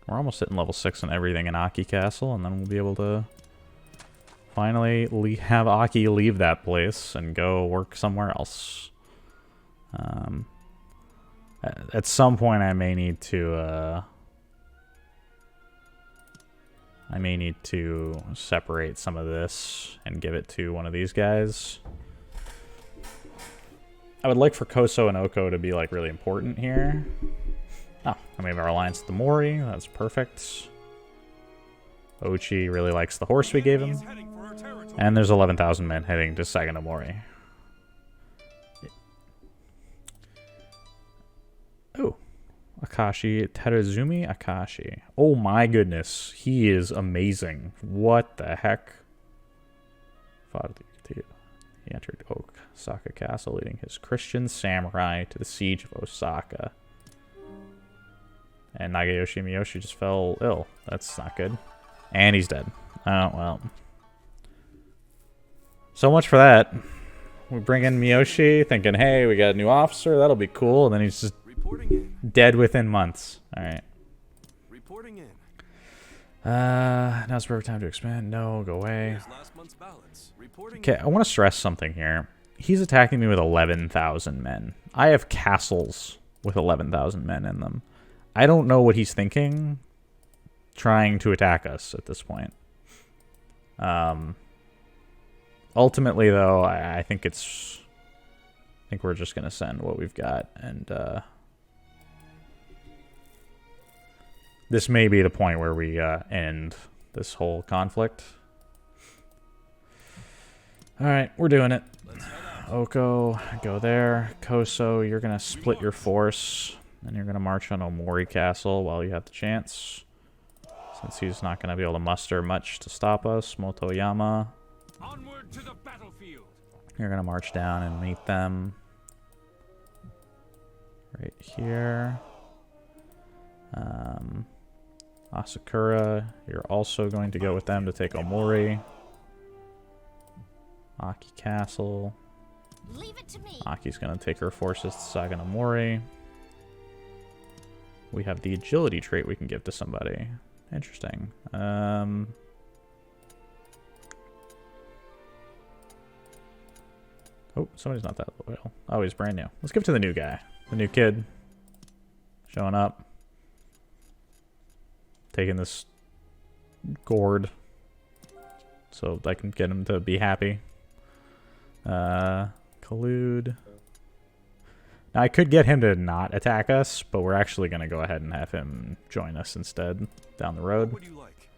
We're almost hitting level 6 on everything in Aki Castle, and then we'll be able to finally have Aki leave that place and go work somewhere else. At some point, I may need to separate some of this and give it to one of these guys. I would like for Koso and Oko to be like really important here. Oh, and we have our alliance with the Mori. That's perfect. Ochi really likes the horse we gave him. And there's 11,000 men heading to Saganomori. Oh. Akashi. Terezumi Akashi. Oh my goodness. He is amazing. What the heck? He entered Osaka Castle, leading his Christian samurai to the siege of Osaka. And Nagayoshi Miyoshi just fell ill. That's not good. And he's dead. Oh, well. So much for that. We bring in Miyoshi, thinking, hey, we got a new officer. That'll be cool. And then he's just dead within months. All right. Reporting in. Now's the perfect time to expand. No, go away. Okay, I want to stress something here. He's attacking me with 11,000 men. I have castles with 11,000 men in them. I don't know what he's thinking trying to attack us at this point. Ultimately, though, I think we're just going to send what we've got. And this may be the point where we end this whole conflict. All right, we're doing it. Oko, go there. Koso, you're going to split your force. And you're going to march on Omori Castle while you have the chance. Since he's not going to be able to muster much to stop us. Motoyama. Onward to the battlefield. You're going to march down and meet them. Right here. Asakura, you're also going to go with them to take Omori. Aki Castle. Leave it to me. Aki's going to take her forces to Saganomori. We have the agility trait we can give to somebody. Interesting. Oh, somebody's not that loyal. Oh, he's brand new. Let's give it to the new guy. The new kid. Showing up. Taking this gourd. So I can get him to be happy. Collude. Now, I could get him to not attack us, but we're actually going to go ahead and have him join us instead down the road. What would you like?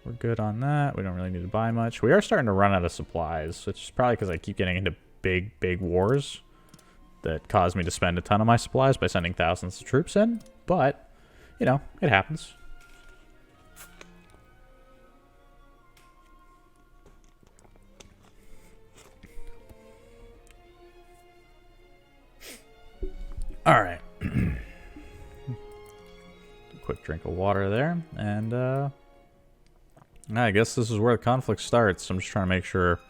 We're good on that. We don't really need to buy much. We are starting to run out of supplies, which is probably because I keep getting into big wars that cause me to spend a ton of my supplies by sending thousands of troops in. But, you know, it happens. All right. Quick drink of water there, and I guess this is where the conflict starts. I'm just trying to make sure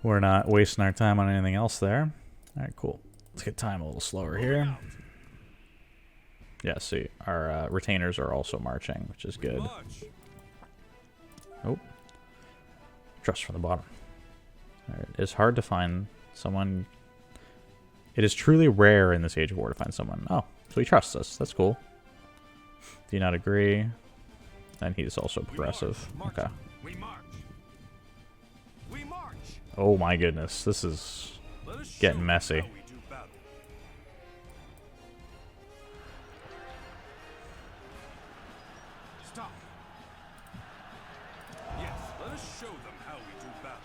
we're not wasting our time on anything else there. All right, cool. Let's get time a little slower here. Yeah, see, our retainers are also marching, which is good. Oh, trust from the bottom. It's hard to find someone. It is truly rare in this Age of War to find someone. Oh, so he trusts us. That's cool. Do you not agree? And he's also progressive. Okay. Oh my goodness, this is getting messy. Stop. Yes, let us show them how we do battle.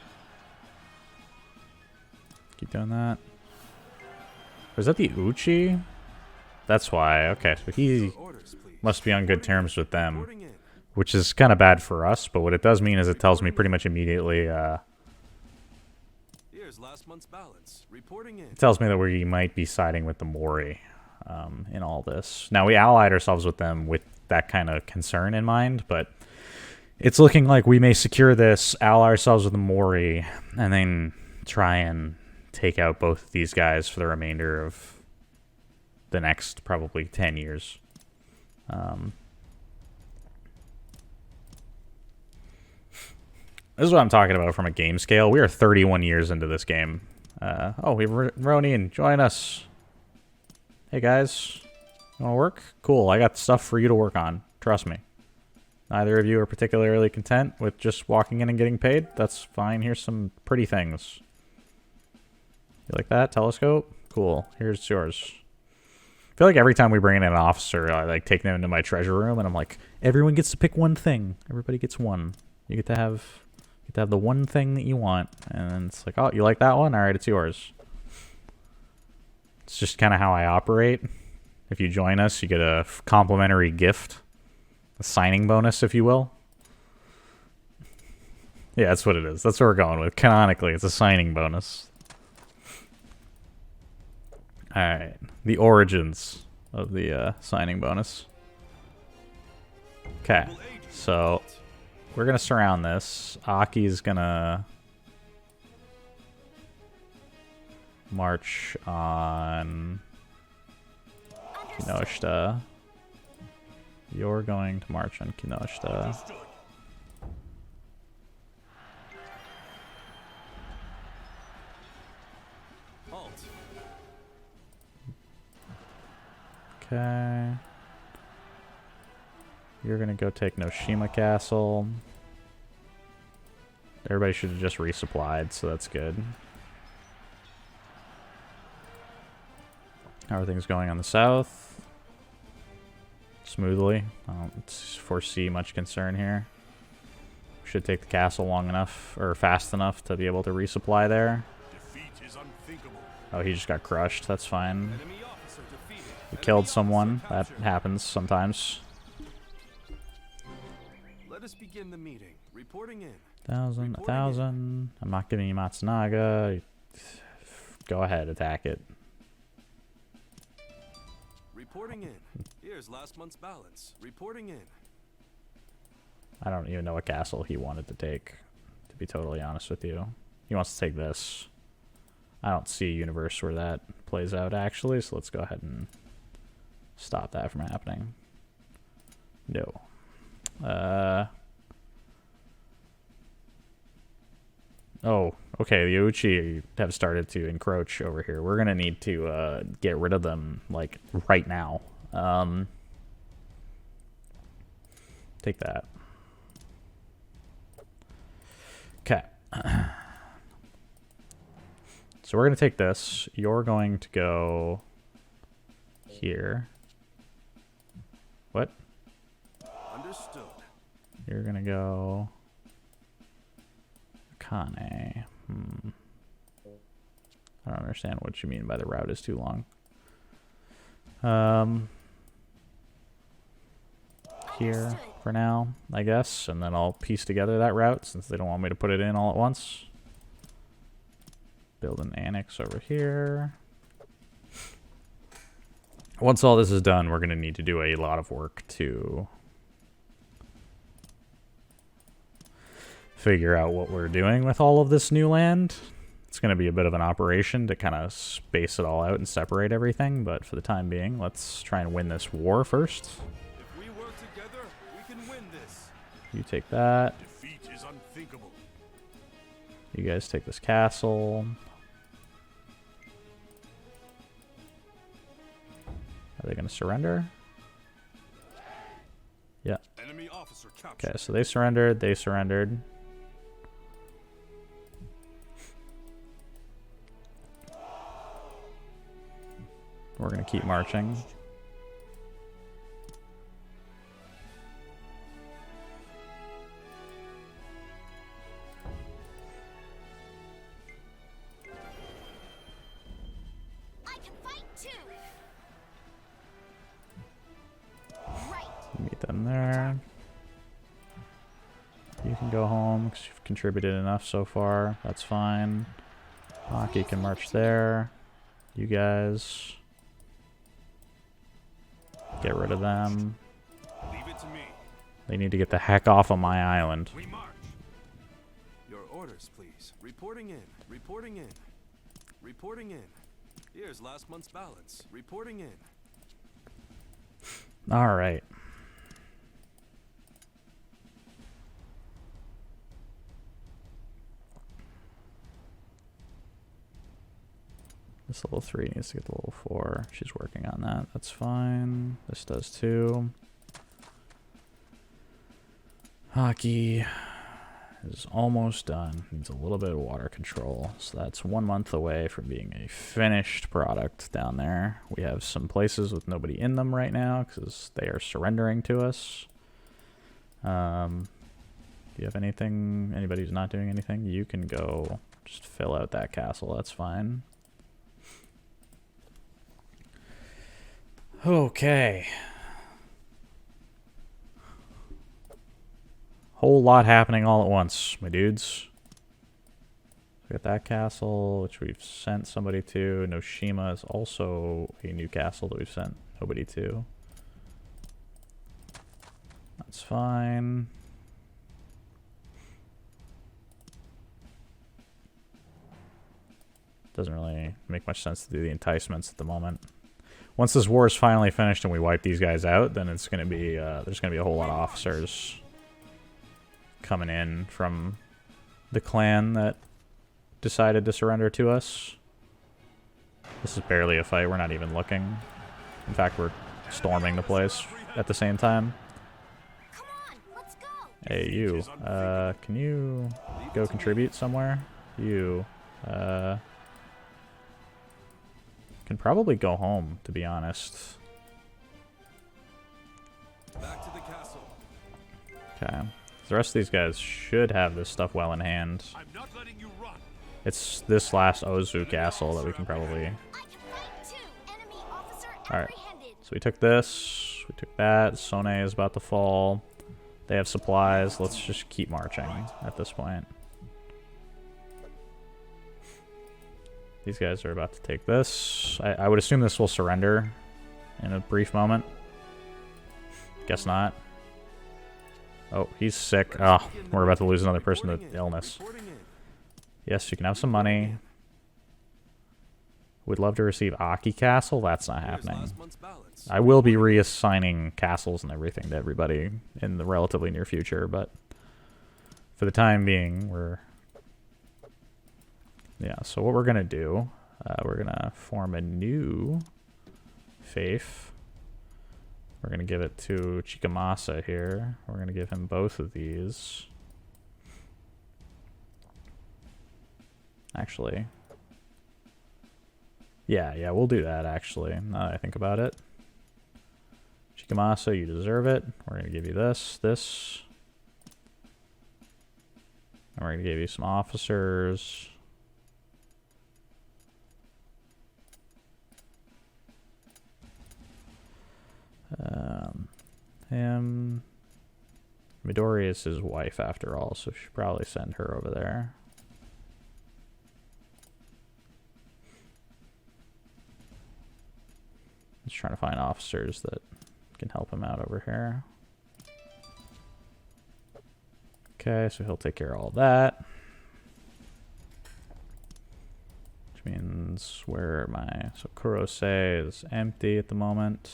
Keep doing that. Was that the Uchi? That's why. Okay, so he must be on good terms with them, which is kind of bad for us, but what it does mean is it tells me pretty much immediately, Here's last month's balance. Reporting in. it tells me that we might be siding with the Mori in all this. Now, we allied ourselves with them with that kind of concern in mind, but it's looking like we may secure this, ally ourselves with the Mori, and then try and take out both of these guys for the remainder of the next probably 10 years. This is what I'm talking about from a game scale. We are 31 years into this game. Oh, we have Ronian. Join us. Hey, guys. You want to work? Cool. I got stuff for you to work on. Trust me. Neither of you are particularly content with just walking in and getting paid. That's fine. Here's some pretty things. You like that? Telescope? Cool. Here's yours. I feel like every time we bring in an officer, I like take them into my treasure room, and I'm like, everyone gets to pick one thing. Everybody gets one. You get to have the one thing that you want, and it's like, oh, you like that one? All right, it's yours. It's just kind of how I operate. If you join us, you get a complimentary gift, a signing bonus, if you will. Yeah, that's what it is. That's what we're going with. Canonically, it's a signing bonus. Alright, the origins of the signing bonus. Okay, so we're going to surround this. Aki's going to march on Kinoshita. You're going to march on Kinoshita. Okay. You're gonna go take Noshima Castle. Everybody should have just resupplied, so that's good. How are things going on the south? Smoothly. I don't foresee much concern here. Should take the castle long enough, or fast enough, to be able to resupply there. Oh, he just got crushed. That's fine. We killed someone. That happens sometimes. Let us begin the meeting. Reporting in. 1,000. I'm not giving you Matsunaga. Go ahead, attack it. Reporting in. Here's last month's balance. Reporting in. I don't even know what castle he wanted to take, to be totally honest with you. He wants to take this. I don't see a universe where that plays out, actually, so let's go ahead and stop that from happening. No. Oh, okay, the Uchi have started to encroach over here. We're gonna need to get rid of them, like, right now. Take that. Okay. So we're gonna take this. You're going to go here. What? Understood. You're gonna go Kane. I don't understand what you mean by the route is too long. Here for now, I guess, and then I'll piece together that route since they don't want me to put it in all at once. Build an annex over here. Once all this is done, we're going to need to do a lot of work to figure out what we're doing with all of this new land. It's going to be a bit of an operation to kind of space it all out and separate everything, but for the time being, let's try and win this war first. If we work together, we can win this. You take that. Defeat is unthinkable. You guys take this castle. Are they going to surrender? Yeah. Enemy officer captured. Okay, so they surrendered. They surrendered. We're going to keep marching. I can fight too. Right. Meet them there. You can go home because you've contributed enough so far. That's fine. Maki can march there. You guys get rid of them. Leave it to me. They need to get the heck off of my island. We march. Your orders, please. Reporting in. Reporting in. Reporting in. Here's last month's balance. Reporting in. All right. This level 3 needs to get to level 4. She's working on that. That's fine. This does too. Hockey is almost done. Needs a little bit of water control. So that's 1 month away from being a finished product down there. We have some places with nobody in them right now because they are surrendering to us. Do you have anything? Anybody who's not doing anything? You can go just fill out that castle. That's fine. Okay. Whole lot happening all at once, my dudes. We got that castle, which we've sent somebody to. Noshima is also a new castle that we've sent nobody to. That's fine. Doesn't really make much sense to do the enticements at the moment. Once this war is finally finished and we wipe these guys out, then it's going to be there's going to be a whole lot of officers coming in from the clan that decided to surrender to us. This is barely a fight. We're not even looking. In fact, we're storming the place at the same time. Come on, let's go. Hey, you. Can you go contribute somewhere? You. Can probably go home, to be honest. Back to the castle. Okay. The rest of these guys should have this stuff well in hand. I'm not letting you run. It's this last Ozu castle that we can probably... I can fight too. Enemy officer Alright. apprehended. So we took this. We took that. Sone is about to fall. They have supplies. Let's just keep marching at this point. These guys are about to take this. I would assume this will surrender in a brief moment. Guess not. Oh, he's sick. Oh, we're about to lose another person to illness. Yes, you can have some money. Would love to receive Aki Castle. That's not happening. I will be reassigning castles and everything to everybody in the relatively near future, but for the time being, we're... Yeah, so what we're going to do, we're going to form a new faith. We're going to give it to Chikamasa here. We're going to give him both of these. Actually. Yeah, we'll do that, actually, now that I think about it. Chikamasa, you deserve it. We're going to give you this. And we're going to give you some officers. Him. Midori is his wife after all, so we should probably send her over there. Just trying to find officers that can help him out over here. Okay, so he'll take care of all that. Which means, where am I? So Kurose is empty at the moment.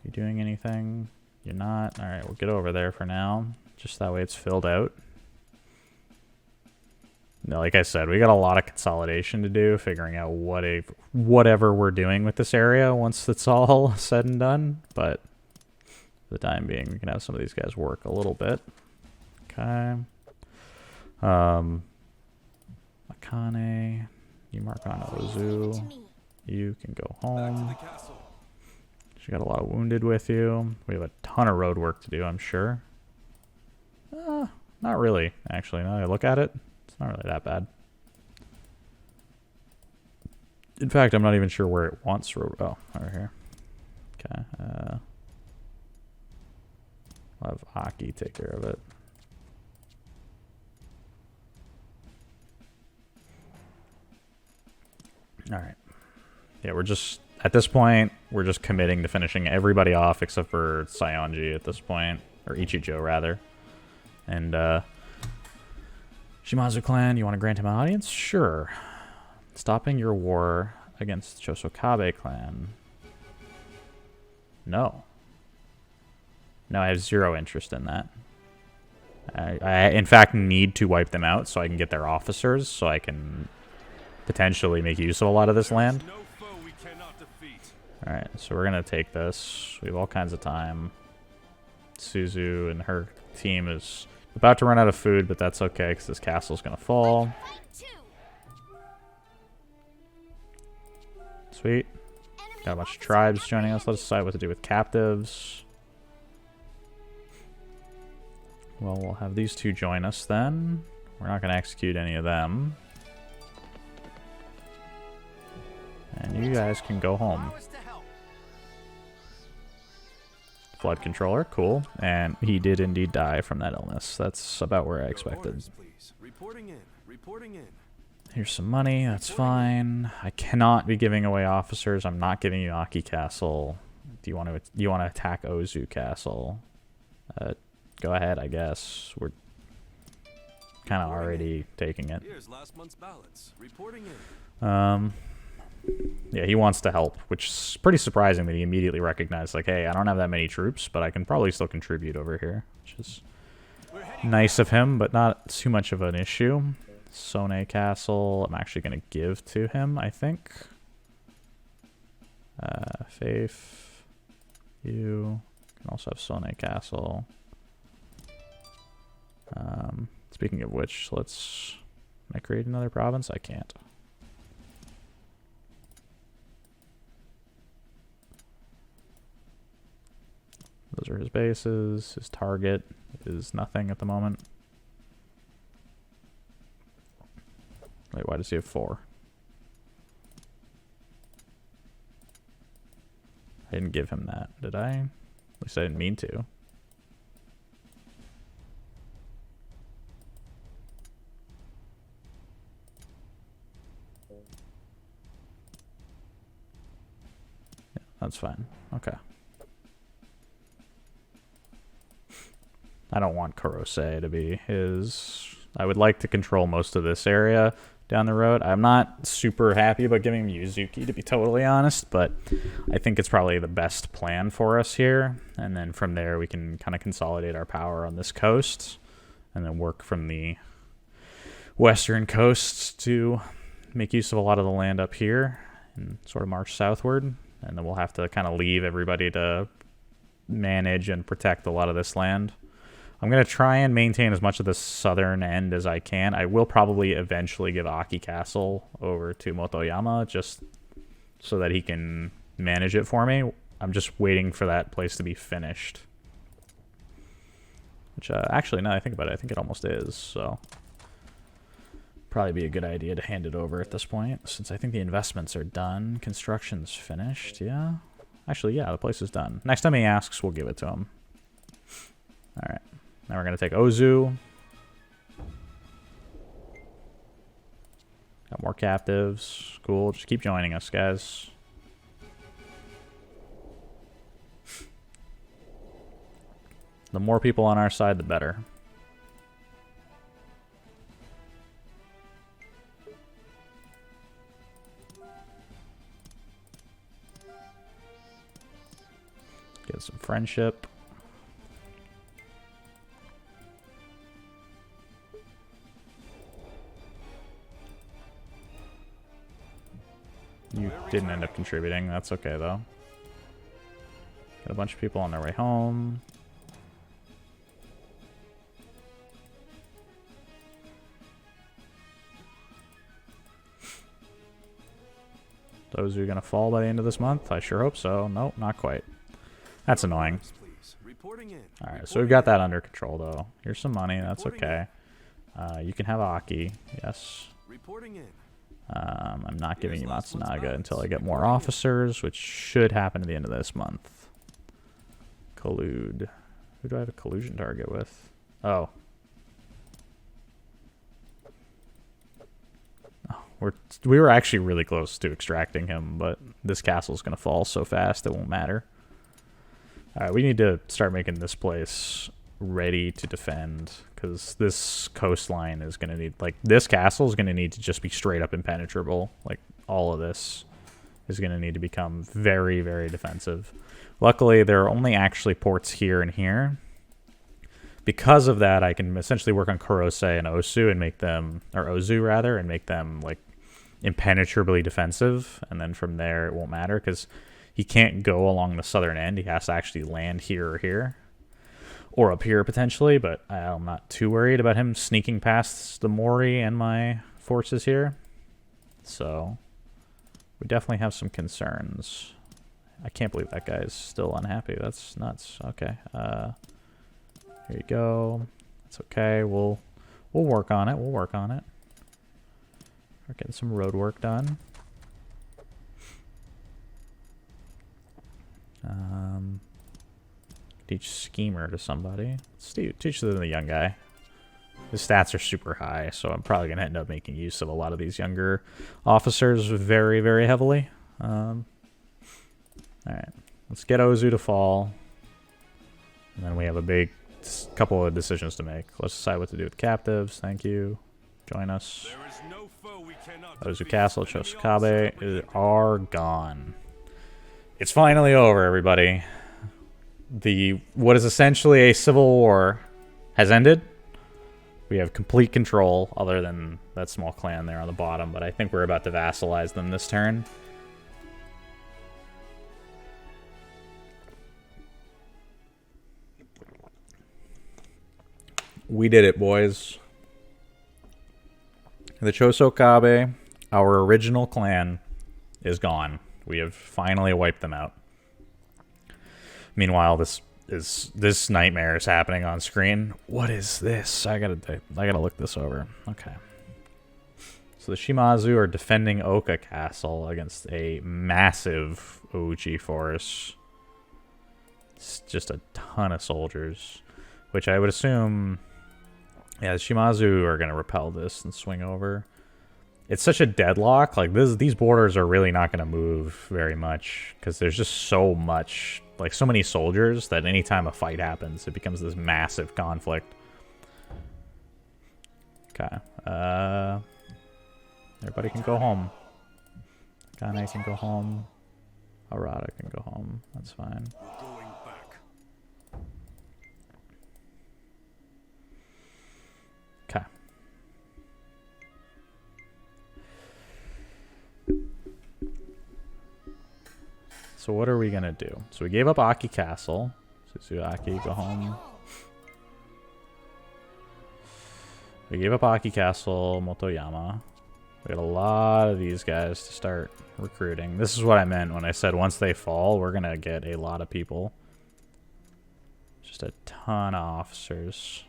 You doing anything? You're not? Alright, we'll get over there for now. Just that way it's filled out. No, like I said, we got a lot of consolidation to do, figuring out whatever we're doing with this area once it's all said and done. But for the time being, we can have some of these guys work a little bit. Okay. Akane, you mark on Ozu. You can go home. You got a lot of wounded with you. We have a ton of road work to do, I'm sure. Not really, actually. Now that I look at it, it's not really that bad. In fact, I'm not even sure where it wants road. Oh, over here. Okay. I'll have Aki take care of it. Alright. Yeah, we're just... At this point, we're just committing to finishing everybody off except for Saionji at this point. Or Ichijo, rather. And, Shimazu clan, you want to grant him an audience? Sure. Stopping your war against Chosokabe clan. No. No, I have zero interest in that. I in fact, need to wipe them out so I can get their officers, so I can potentially make use of a lot of this land. Alright, so we're going to take this. We have all kinds of time. Suzu and her team is about to run out of food, but that's okay because this castle's going to fall. Sweet. Got a bunch of tribes joining us. Let's decide what to do with captives. Well, we'll have these two join us then. We're not going to execute any of them. And you guys can go home. Flood controller, cool. And he did indeed die from that illness. That's about where I expected. Here's some money, that's fine. I cannot be giving away officers. I'm not giving you Aki Castle. Do you want to attack Ozu Castle? Go ahead, I guess. We're kind of already taking it. Yeah, he wants to help, which is pretty surprising that he immediately recognized, like, hey, I don't have that many troops, but I can probably still contribute over here, which is nice of him, but not too much of an issue. Sone Castle, I'm actually going to give to him, I think. Faith, you can also have Sone Castle. Speaking of which, can I create another province? I can't. Those are his bases. His target is nothing at the moment. Wait, why does he have 4? I didn't give him that, did I? At least I didn't mean to. Yeah, that's fine. Okay. I don't want Kurose to be his. I would like to control most of this area down the road. I'm not super happy about giving him Yuzuki, to be totally honest, but I think it's probably the best plan for us here. And then from there, we can kind of consolidate our power on this coast and then work from the western coast to make use of a lot of the land up here and sort of march southward. And then we'll have to kind of leave everybody to manage and protect a lot of this land. I'm going to try and maintain as much of the southern end as I can. I will probably eventually give Aki Castle over to Motoyama just so that he can manage it for me. I'm just waiting for that place to be finished. Which, actually, now that I think about it, I think it almost is, so... Probably be a good idea to hand it over at this point, since I think the investments are done. Construction's finished, yeah? Actually, yeah, the place is done. Next time he asks, we'll give it to him. Alright. Now we're going to take Ozu. Got more captives. Cool. Just keep joining us, guys. The more people on our side, the better. Get some friendship. You didn't end up contributing. That's okay, though. Got a bunch of people on their way home. Those are going to fall by the end of this month? I sure hope so. Nope, not quite. That's annoying. Alright, so we've got that under control, though. Here's some money. That's okay. You can have Aki. Yes. I'm not giving you Matsunaga until I get more officers, which should happen at the end of this month. Collude. Who do I have a collusion target with? Oh. We were actually really close to extracting him, but this castle's going to fall so fast it won't matter. Alright, we need to start making this place ready to defend, because this coastline is going to need, like, this castle is going to need to just be straight up impenetrable. Like, all of this is going to need to become very, very defensive. Luckily, there are only actually ports here and here. Because of that, I can essentially work on Kurose and Osu and make them, or Ozu rather, and make them, like, impenetrably defensive, and then from there it won't matter, because he can't go along the southern end. He has to actually land here or here, or up here potentially, but I'm not too worried about him sneaking past the Mori and my forces here. So we definitely have some concerns. I can't believe that guy's still unhappy. That's nuts. Okay, here you go. It's okay. We'll work on it. We'll work on it. We're getting some road work done. Teach Schemer to somebody. Let's teach the young guy. His stats are super high, so I'm probably going to end up making use of a lot of these younger officers very, very heavily. Alright. Let's get Ozu to fall. And then we have a big couple of decisions to make. Let's decide what to do with captives. Thank you. Join us. Ozu Castle, Chosukabe are gone. It's finally over, everybody. What is essentially a civil war has ended. We have complete control, other than that small clan there on the bottom, but I think we're about to vassalize them this turn. We did it, boys. The Chosukabe, our original clan, is gone. We have finally wiped them out. Meanwhile, this nightmare is happening on screen. What is this? I gotta look this over. Okay. So the Shimazu are defending Oka Castle against a massive Ouchi force. It's just a ton of soldiers, which I would assume, yeah, the Shimazu are gonna repel this and swing over. It's such a deadlock. Like these borders are really not gonna move very much because there's just so much, like so many soldiers that anytime a fight happens, it becomes this massive conflict. Okay. Everybody can go home. Kane can go home. Harada can go home. That's fine. Okay. So what are we gonna do? So we gave up Aki Castle. Suzuaki, go home. We gave up Aki Castle, Motoyama. We got a lot of these guys to start recruiting. This is what I meant when I said once they fall, we're gonna get a lot of people. Just a ton of officers.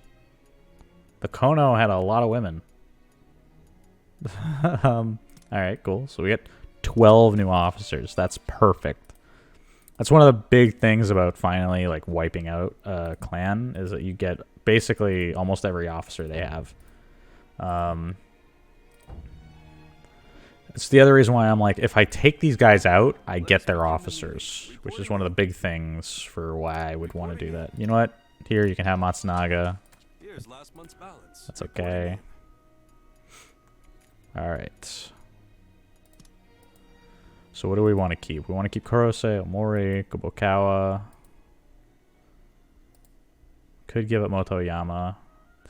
The Kono had a lot of women. Alright, cool. So we get 12 new officers. That's perfect. That's one of the big things about finally like wiping out a clan, is that you get basically almost every officer they have. It's the other reason why I'm like, if I take these guys out, I get their officers, which is one of the big things for why I would want to do that. You know what? Here, you can have Matsunaga. Here's last month's balance. That's okay. Alright. So what do we want to keep? We want to keep Kurose, Omori, Kubokawa. Could give up Motoyama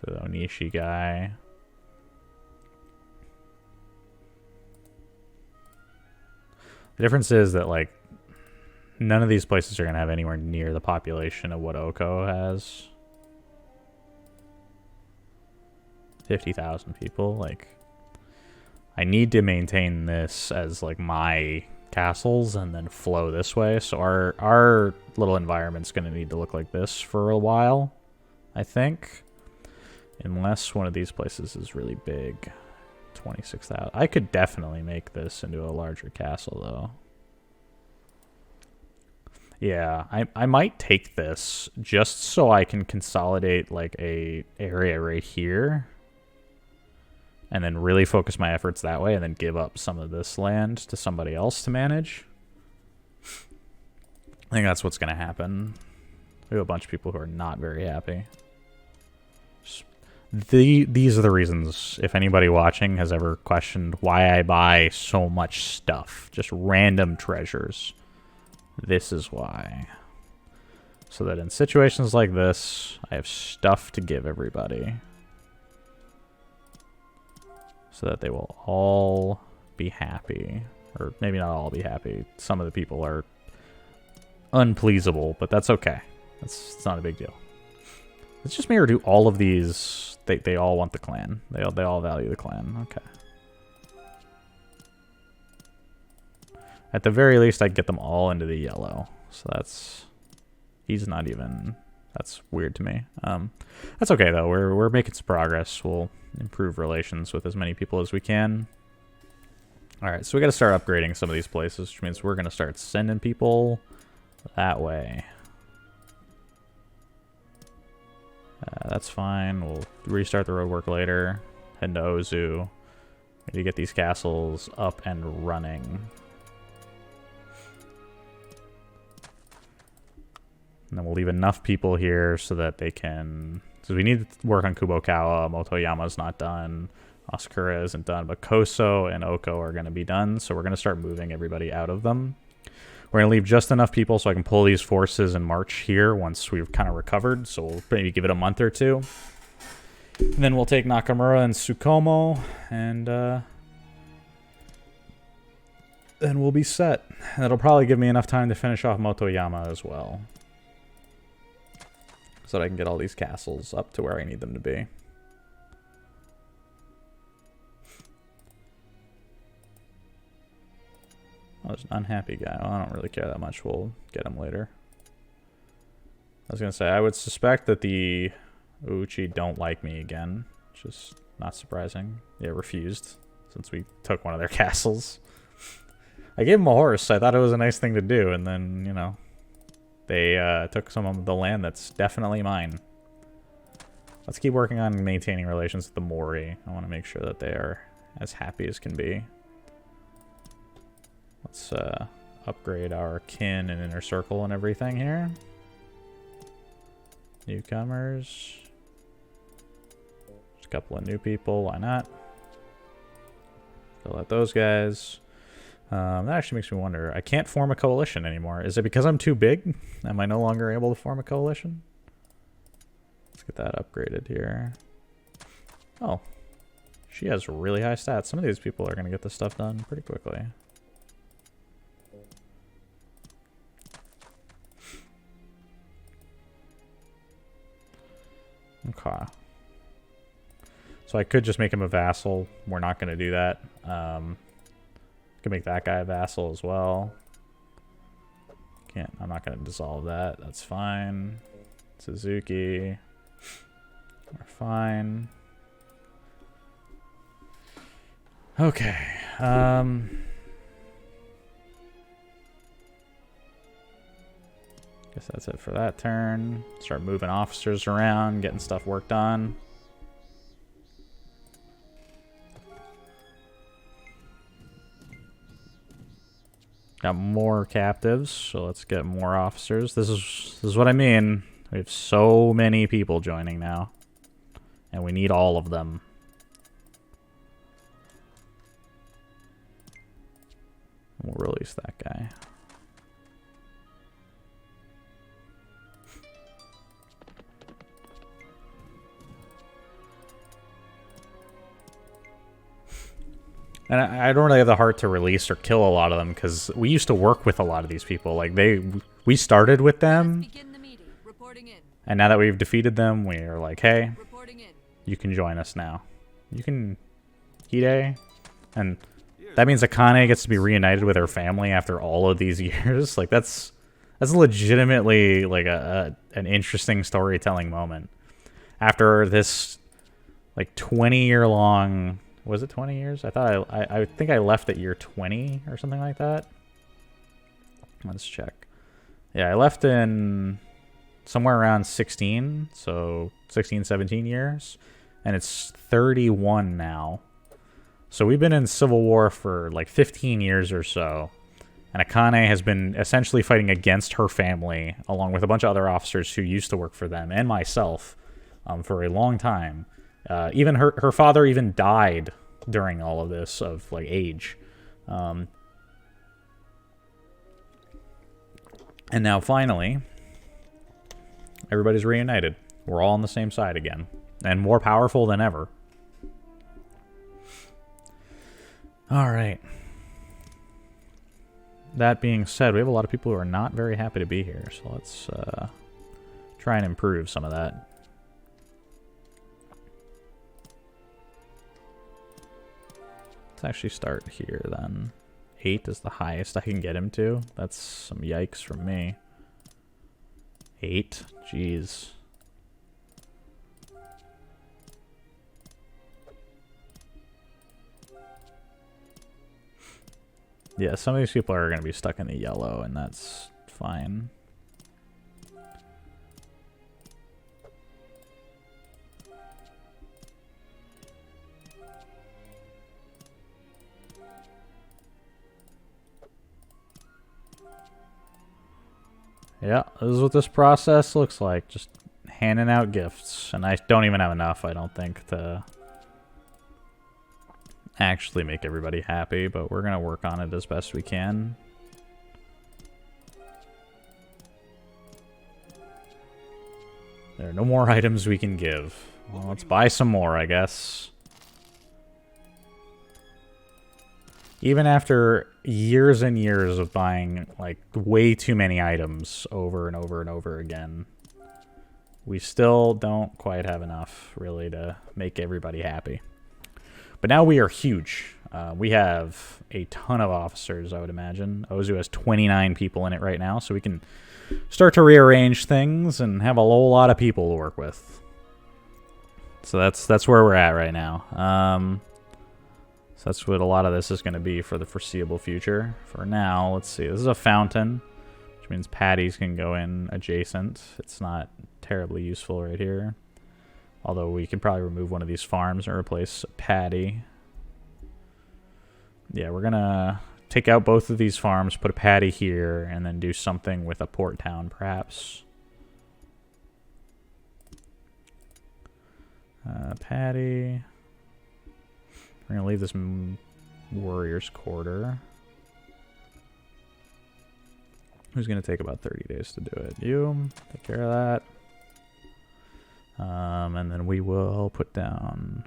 to the Onishi guy. The difference is that, like, none of these places are going to have anywhere near the population of what Oko has. 50,000 people. Like, I need to maintain this as, like, my castles and then flow this way. So our little environment's going to need to look like this for a while, I think. Unless one of these places is really big. 26,000. I could definitely make this into a larger castle, though. Yeah, I might take this just so I can consolidate, like, a area right here. And then really focus my efforts that way, and then give up some of this land to somebody else to manage. I think that's what's going to happen. We have a bunch of people who are not very happy. These are the reasons, if anybody watching has ever questioned why I buy so much stuff. Just random treasures. This is why. So that in situations like this, I have stuff to give everybody. So that they will all be happy. Or maybe not all be happy. Some of the people are unpleasable, but that's okay. It's not a big deal. It's just me, or do all of these... They all want the clan. They all value the clan. Okay. At the very least, I'd get them all into the yellow. So that's... He's not even... That's weird to me. That's okay, though. We're making some progress. We'll improve relations with as many people as we can. Alright, so we got to start upgrading some of these places, which means we're going to start sending people that way. That's fine. We'll restart the roadwork later. Head to Ozu. Need to get these castles up and running. And then we'll leave enough people here so that they can... So we need to work on Kubokawa. Motoyama's not done. Asakura isn't done. But Koso and Oko are going to be done. So we're going to start moving everybody out of them. We're going to leave just enough people so I can pull these forces and march here once we've kind of recovered. So we'll maybe give it a month or two. And then we'll take Nakamura and Tsukumo. And then we'll be set. That'll probably give me enough time to finish off Motoyama as well. So that I can get all these castles up to where I need them to be. Oh, there's an unhappy guy. Well, I don't really care that much. We'll get him later. I was going to say, I would suspect that the Uchi don't like me again. Which is not surprising. Yeah, refused. Since we took one of their castles. I gave him a horse. I thought it was a nice thing to do. And then, you know, they took some of the land that's definitely mine. Let's keep working on maintaining relations with the Mori. I want to make sure that they are as happy as can be. Let's upgrade our kin and inner circle and everything here. Newcomers. Just a couple of new people. Why not? Fill out those guys. That actually makes me wonder. I can't form a coalition anymore. Is it because I'm too big? Am I no longer able to form a coalition? Let's get that upgraded here. Oh. She has really high stats. Some of these people are going to get this stuff done pretty quickly. Okay. So I could just make him a vassal. We're not going to do that. Could make that guy a vassal as well. I'm not going to dissolve that. That's fine. Suzuki. We're fine. Okay. Guess that's it for that turn. Start moving officers around, getting stuff worked on. Got more captives, so let's get more officers. This is what I mean. We have so many people joining now, and we need all of them. We'll release that guy. And I don't really have the heart to release or kill a lot of them because we used to work with a lot of these people. Like we started with them, and now that we've defeated them, we are like, hey, you can join us now. You can, Hide, and that means Akane gets to be reunited with her family after all of these years. Like that's legitimately like an interesting storytelling moment. After this like 20-year long. Was it 20 years? I think I left at year 20 or something like that. Let's check. Yeah, I left in somewhere around 16, so 16, 17 years. And it's 31 now. So we've been in Civil War for like 15 years or so. And Akane has been essentially fighting against her family, along with a bunch of other officers who used to work for them, and myself, for a long time. Even her father even died during all of this of like age. And now finally, everybody's reunited. We're all on the same side again. And more powerful than ever. Alright. That being said, we have a lot of people who are not very happy to be here. So let's try and improve some of that. Actually start here then. 8 is the highest I can get him to. That's some yikes from me. 8? Jeez. Yeah, some of these people are going to be stuck in the yellow, and that's fine. Yeah, this is what this process looks like. Just handing out gifts. And I don't even have enough, I don't think, to actually make everybody happy. But we're going to work on it as best we can. There are no more items we can give. Well, let's buy some more, I guess. Even after years and years of buying, like, way too many items over and over and over again, we still don't quite have enough, really, to make everybody happy. But now we are huge. We have a ton of officers, I would imagine. Ozu has 29 people in it right now, so we can start to rearrange things and have a whole lot of people to work with. So that's where we're at right now. So that's what a lot of this is going to be for the foreseeable future. For now, let's see. This is a fountain, which means patties can go in adjacent. It's not terribly useful right here. Although we could probably remove one of these farms and replace Patty. Yeah, we're going to take out both of these farms, put a Patty here, and then do something with a port town, perhaps. Patty. We're going to leave this warrior's quarter. Who's going to take about 30 days to do it? You, take care of that. And then we will put down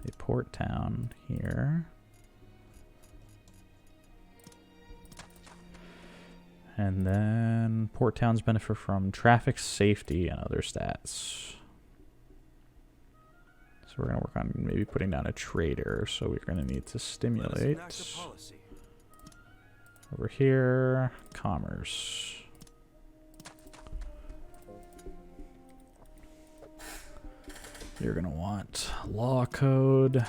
a port town here. And then port towns benefit from traffic safety and other stats. So we're going to work on maybe putting down a trader. So we're going to need to stimulate. Over here, commerce. You're going to want law code.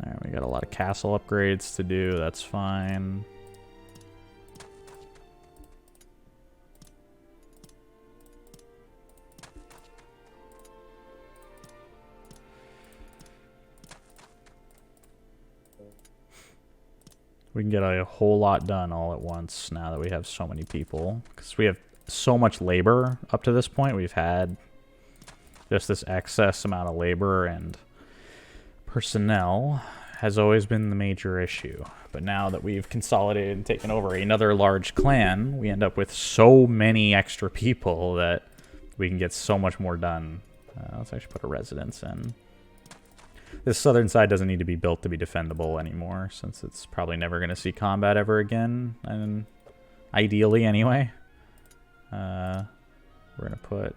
Alright, we got a lot of castle upgrades to do. That's fine. We can get a whole lot done all at once now that we have so many people. Because we have so much labor up to this point. We've had just this excess amount of labor, and personnel has always been the major issue. But now that we've consolidated and taken over another large clan, we end up with so many extra people that we can get so much more done. Let's actually put a residence in. This southern side doesn't need to be built to be defendable anymore, since it's probably never going to see combat ever again, and ideally anyway. We're going to put...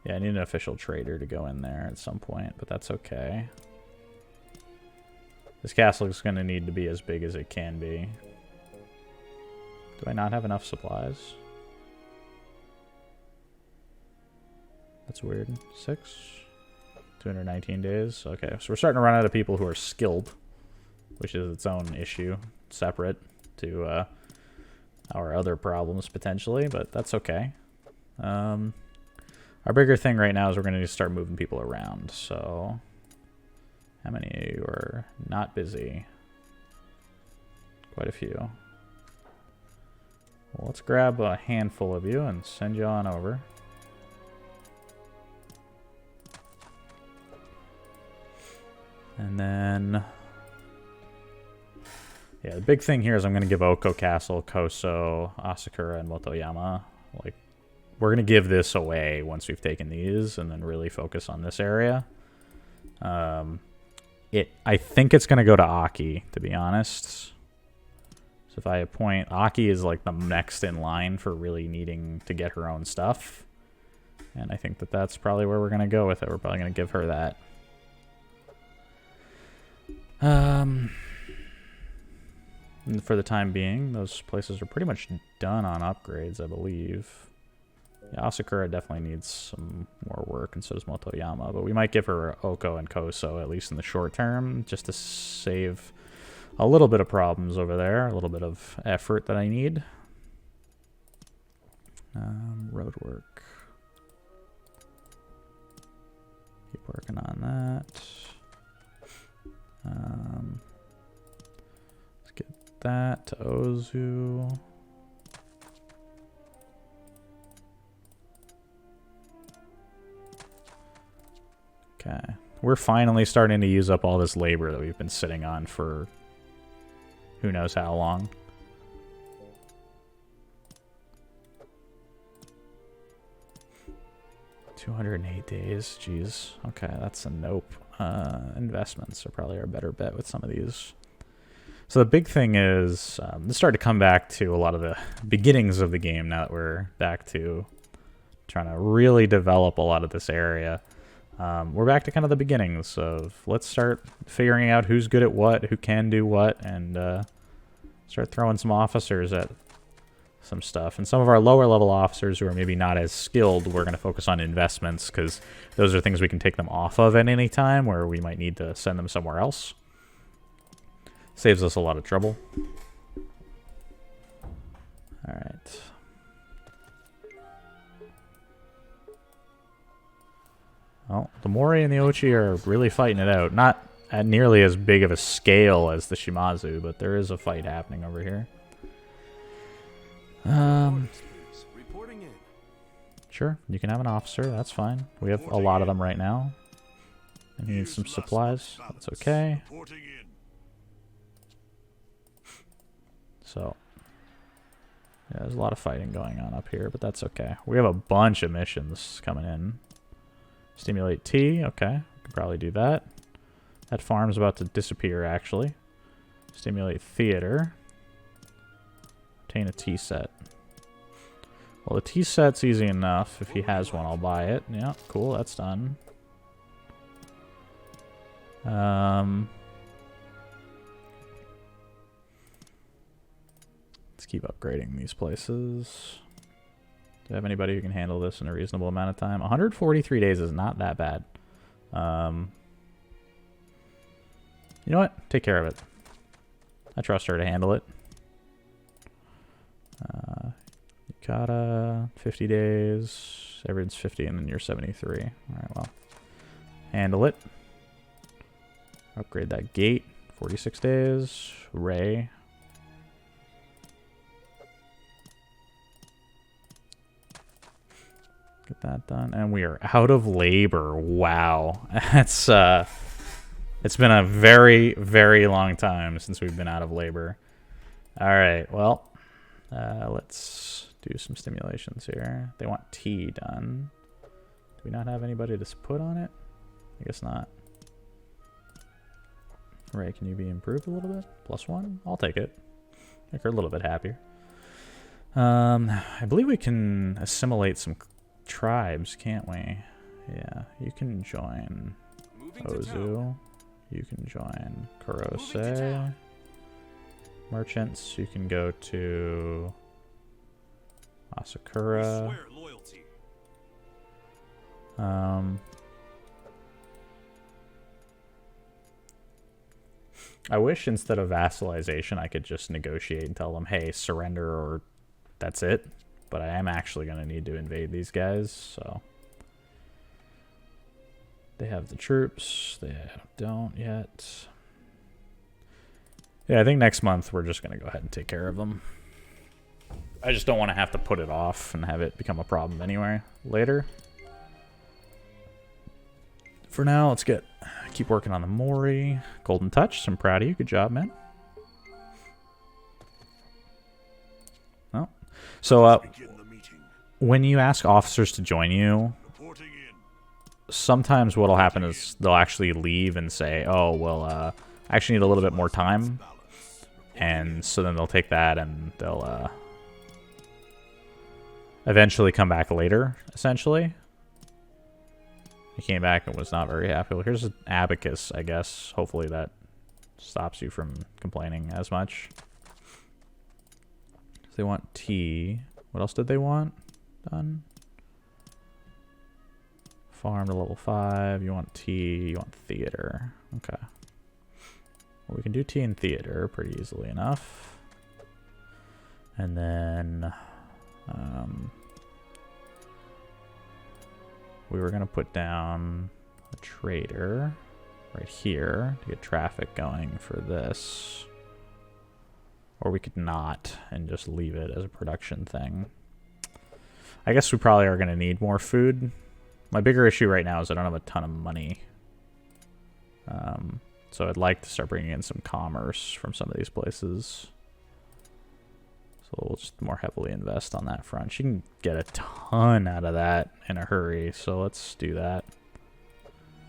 Yeah, I need an official trader to go in there at some point, but that's okay. This castle is going to need to be as big as it can be. Do I not have enough supplies? That's weird. 6? 219 days. Okay, so we're starting to run out of people who are skilled, which is its own issue, separate to our other problems potentially, but that's okay. Our bigger thing right now is we're going to need to start moving people around. So, how many of you are not busy? Quite a few. Well, let's grab a handful of you and send you on over. And then, yeah, the big thing here is I'm going to give Oko Castle, Koso, Asakura, and Motoyama. Like, we're going to give this away once we've taken these and then really focus on this area. I think it's going to go to Aki, to be honest. So if I appoint... Aki is like the next in line for really needing to get her own stuff. And I think that that's probably where we're going to go with it. We're probably going to give her that. And for the time being, those places are pretty much done on upgrades, I believe. Yeah, Asakura definitely needs some more work, and so does Motoyama. But we might give her Oko and Koso, at least in the short term, just to save a little bit of problems over there, a little bit of effort that I need. Road work. Keep working on that. Let's get that to Ozu. Okay. We're finally starting to use up all this labor that we've been sitting on for who knows how long. $208 days. Jeez. Okay, that's a nope. Investments are probably our better bet with some of these. So the big thing is, this started to come back to a lot of the beginnings of the game now that we're back to trying to really develop a lot of this area. We're back to kind of the beginnings of let's start figuring out who's good at what, who can do what, and start throwing some officers at some stuff. And some of our lower level officers who are maybe not as skilled, we're going to focus on investments because those are things we can take them off of at any time where we might need to send them somewhere else. Saves us a lot of trouble. Alright. Well, the Mori and the Ochi are really fighting it out. Not at nearly as big of a scale as the Shimazu, but there is a fight happening over here. Reporting in. Sure, you can have an officer, that's fine. We have a lot of them right now. And he needs some supplies, that's okay. So, yeah, there's a lot of fighting going on up here, but that's okay. We have a bunch of missions coming in. Stimulate T, okay, can probably do that. That farm's about to disappear, actually. Stimulate Theater. Obtain a T set. Well, the T set's easy enough. If he has one, I'll buy it. Yeah, cool, that's done. Let's keep upgrading these places. Do I have anybody who can handle this in a reasonable amount of time? 143 days is not that bad. You know what? Take care of it. I trust her to handle it. Yukata, 50 days. Everyone's 50 and then you're 73. Alright, well. Handle it. Upgrade that gate. 46 days. Ray. Get that done. And we are out of labor. Wow. That's it's been a very, very long time since we've been out of labor. Alright, well, let's do some stimulations here. They want tea done. Do we not have anybody to put on it? I guess not. Ray, can you be improved a little bit? +1? I'll take it. Make her a little bit happier. I believe we can assimilate some tribes, can't we? Yeah, you can join Ozu. You can join Kurose. Merchants, you can go to Asakura. I wish instead of vassalization I could just negotiate and tell them, hey, surrender or that's it. But I am actually going to need to invade these guys, so. They have the troops. They don't yet. Yeah, I think next month we're just going to go ahead and take care of them. I just don't want to have to put it off and have it become a problem anyway later. For now, let's keep working on the Mori. Golden Touch, I'm proud of you. Good job, man. Well, so when you ask officers to join you, sometimes what'll happen is they'll actually leave and say, oh, well, I actually need a little bit more time. And so then they'll take that and they'll eventually come back later, essentially. He came back and was not very happy. Well, here's an abacus, I guess. Hopefully that stops you from complaining as much. So they want tea. What else did they want done? Farm to level 5. You want tea. You want theater. Okay. Well, we can do tea and theater pretty easily enough. And then we were going to put down a trader right here to get traffic going for this. Or we could not and just leave it as a production thing. I guess we probably are going to need more food. My bigger issue right now is I don't have a ton of money. So I'd like to start bringing in some commerce from some of these places. So we'll just more heavily invest on that front. You can get a ton out of that in a hurry, so let's do that.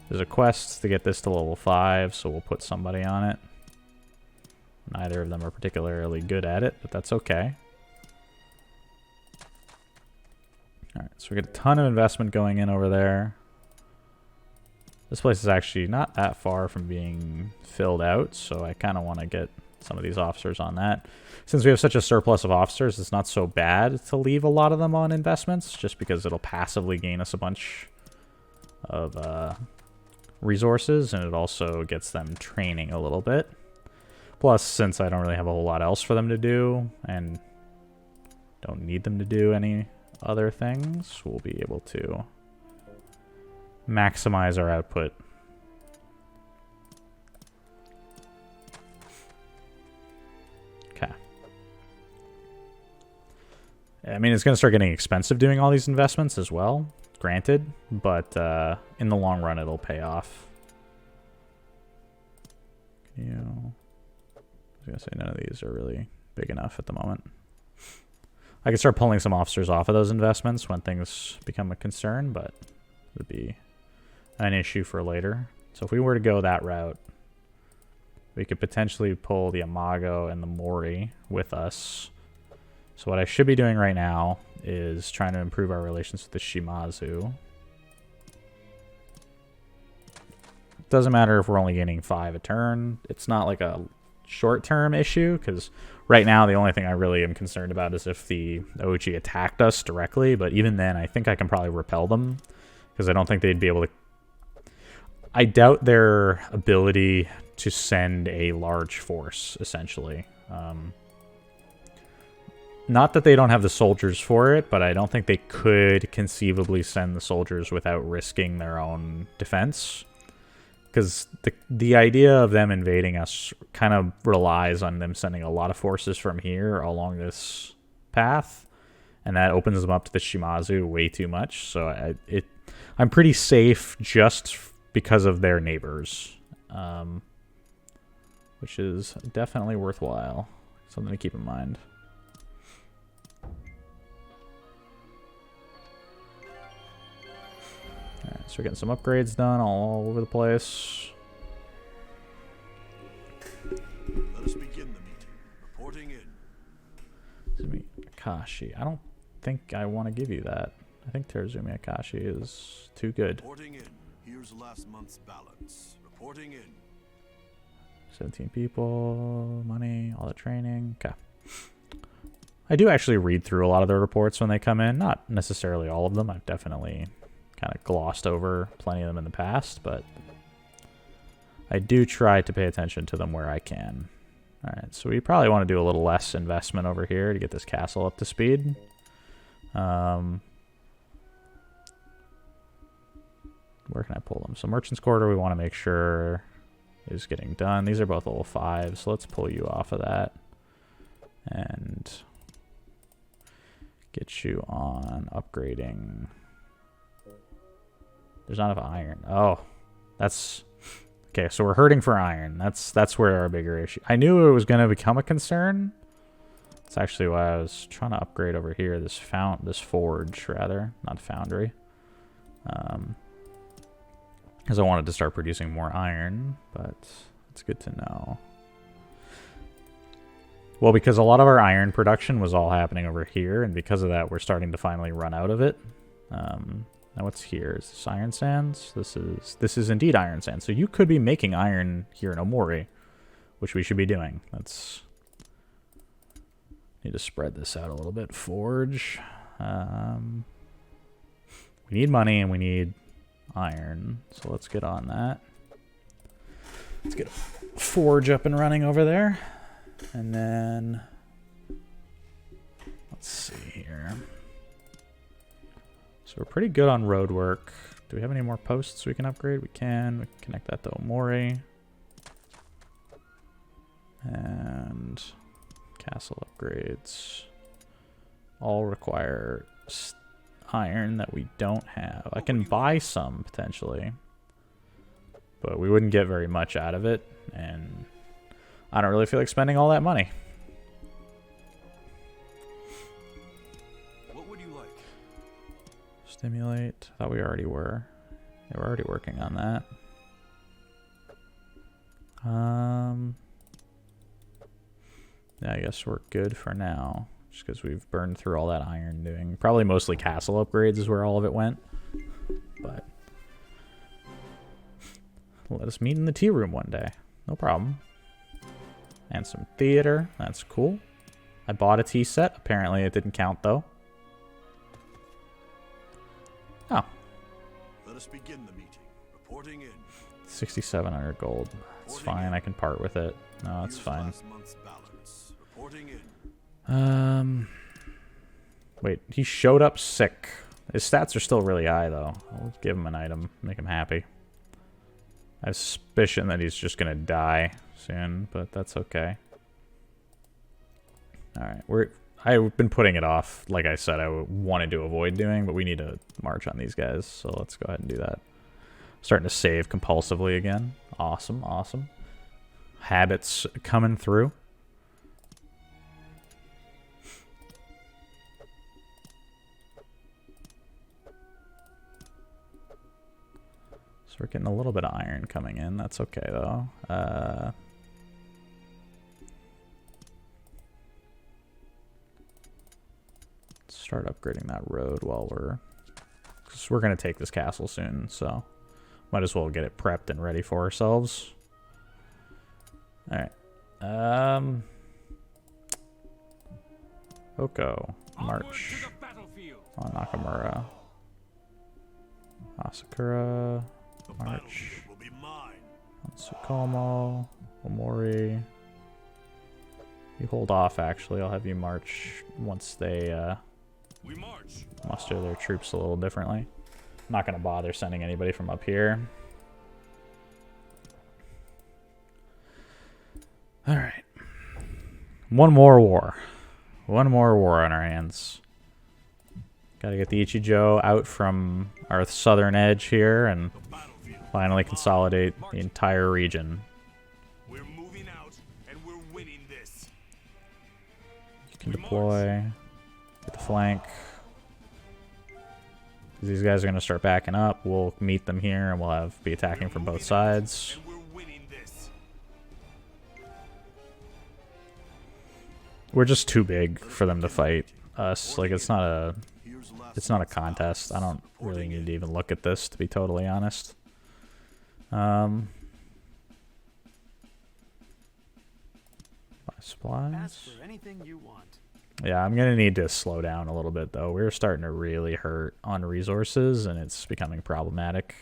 There's a quest to get this to level 5, so we'll put somebody on it. Neither of them are particularly good at it, but that's okay. Alright, so we get a ton of investment going in over there. This place is actually not that far from being filled out, so I kind of want to get some of these officers on that. Since we have such a surplus of officers, it's not so bad to leave a lot of them on investments, just because it'll passively gain us a bunch of resources, and it also gets them training a little bit. Plus, since I don't really have a whole lot else for them to do, and don't need them to do any other things, we'll be able to maximize our output. Okay. I mean, it's going to start getting expensive doing all these investments as well, granted, but in the long run, it'll pay off. I was going to say none of these are really big enough at the moment. I can start pulling some officers off of those investments when things become a concern, but it would be an issue for later. So if we were to go that route, we could potentially pull the Imago and the Mori with us. So what I should be doing right now is trying to improve our relations with the Shimazu. Doesn't matter if we're only gaining 5 a turn. It's not like a short-term issue, because right now the only thing I really am concerned about is if the Ochi attacked us directly, but even then I think I can probably repel them, because I don't think they'd be able to... I doubt their ability to send a large force, essentially. Not that they don't have the soldiers for it, but I don't think they could conceivably send the soldiers without risking their own defense. because the idea of them invading us kind of relies on them sending a lot of forces from here along this path, and that opens them up to the Shimazu way too much. So I'm pretty safe just because of their neighbors, which is definitely worthwhile. Something to keep in mind. Alright, so we're getting some upgrades done all over the place. Let us begin the meeting. Reporting in. Akashi. I don't think I want to give you that. I think Terrazumi Akashi is too good. Reporting in. Here's last month's balance. Reporting in. 17 people, money, all the training. Okay. I do actually read through a lot of the reports when they come in. Not necessarily all of them. I've definitely kind of glossed over plenty of them in the past, but I do try to pay attention to them where I can. Alright, so we probably want to do a little less investment over here to get this castle up to speed. Where can I pull them? So Merchant's Quarter we want to make sure is getting done. These are both level 5, so let's pull you off of that. And get you on upgrading. There's not enough iron. Oh, that's... Okay, so we're hurting for iron. That's where our bigger issue... I knew it was going to become a concern. That's actually why I was trying to upgrade over here. This forge, rather. Not foundry. Because I wanted to start producing more iron, but it's good to know. Well, because a lot of our iron production was all happening over here, and because of that, we're starting to finally run out of it. Now what's here? Is this iron sands? This is indeed iron sands. So you could be making iron here in Omori, which we should be doing. Need to spread this out a little bit. Forge. We need money and we need iron, so let's get on that. Let's get a forge up and running over there, and then let's see here. So we're pretty good on road work. Do we have any more posts we can upgrade? We can connect that to Omori. And castle upgrades all require iron that we don't have. I can buy some potentially, but we wouldn't get very much out of it, and I don't really feel like spending all that money. What would you like? Stimulate. I thought we already were. They were already working on that. Yeah, I guess we're good for now. Just because we've burned through all that iron doing... Probably mostly castle upgrades is where all of it went. But... let us meet in the tea room one day. No problem. And some theater. That's cool. I bought a tea set. Apparently it didn't count, though. Oh. Let us begin the meeting. Reporting in. 6,700 gold. It's fine. I can part with it. No, it's fine. Last month's balance. Reporting in. Wait, he showed up sick. His stats are still really high, though. I'll give him an item, make him happy. I have suspicion that he's just gonna die soon, but that's okay. Alright, I've been putting it off. Like I said, I wanted to avoid doing, but we need to march on these guys, so let's go ahead and do that. Starting to save compulsively again. Awesome, awesome. Habits coming through. So we're getting a little bit of iron coming in. That's okay, though. Start upgrading that road while because we're going to take this castle soon, so might as well get it prepped and ready for ourselves. Alright. Oko. March. On Nakamura. Asakura. March. On Tsukumo. Omori. You hold off, actually. I'll have you march once they muster their troops a little differently. I'm not going to bother sending anybody from up here. One more war. One more war on our hands. Gotta get the Ichijo out from our southern edge here and finally consolidate the entire region. We're moving out and we're winning this. You can deploy. Get the flank. These guys are going to start backing up. We'll meet them here and we'll be attacking from both sides. And we're winning this. We're just too big for them to fight us. Like, it's not a contest. I don't really need to even look at this, to be totally honest. Buy supplies. Ask for anything you want. Yeah, I'm gonna need to slow down a little bit though. We're starting to really hurt on resources and it's becoming problematic.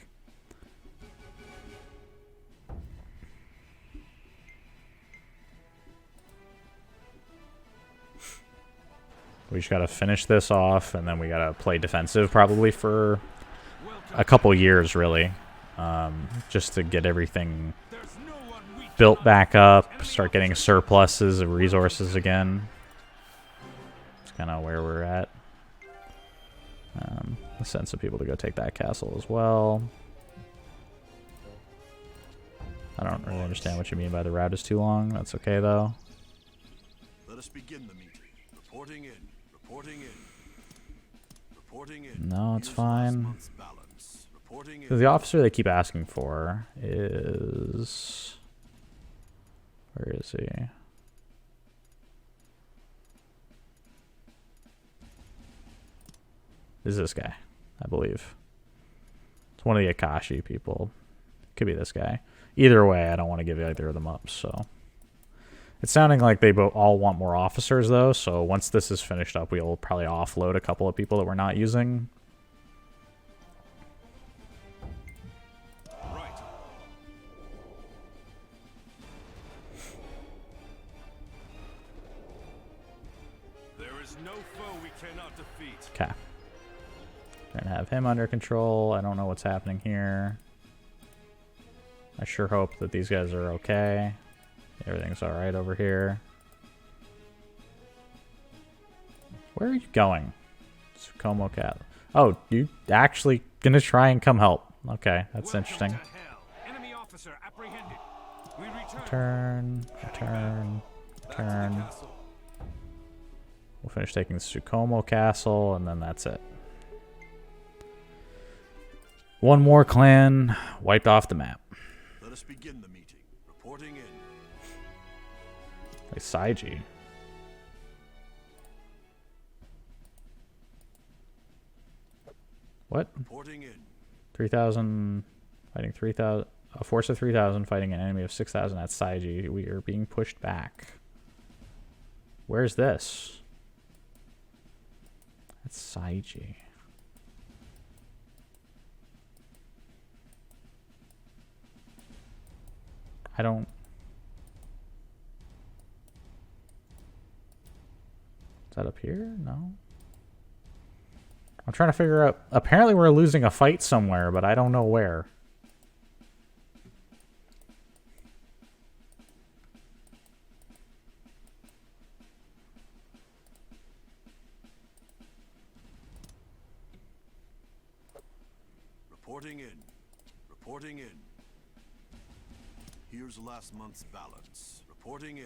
We just gotta finish this off and then we gotta play defensive probably for a couple years really. Just to get everything built back up, start getting surpluses of resources again. Kind of where we're at. Let's send some people to go take that castle as well. I don't really understand what you mean by the route is too long. That's okay though. Let us begin the meeting. Reporting in. Reporting in. Reporting in. No, it's Here's fine. last month's balance. Reporting So in. the officer they keep asking for is... Where is he? Is this guy, I believe. It's one of the Akashi people. Could be this guy. Either way, I don't want to give either of them up, so. It's sounding like they all want more officers, though, so once this is finished up, we'll probably offload a couple of people that we're not using. Right. There is no foe we cannot defeat. Okay. Gonna have him under control. I don't know what's happening here. I sure hope that these guys are okay. Everything's alright over here. Where are you going? Tsukumo Cat. Oh, you actually gonna try and come help. Okay, that's interesting. Enemy officer apprehended. We Return, return, return. We'll finish taking the Tsukumo Castle, and then that's it. One more clan wiped off the map. Let us begin the meeting. Reporting in. Like Saiji. What? Reporting in. 3,000 fighting 3,000. A force of 3,000 fighting an enemy of 6,000 at Saiji. We are being pushed back. Where's this? That's Saiji. I don't... Is that up here? No. I'm trying to figure out... Apparently we're losing a fight somewhere, but I don't know where. Reporting in. Reporting in. Here's last month's balance. Reporting in.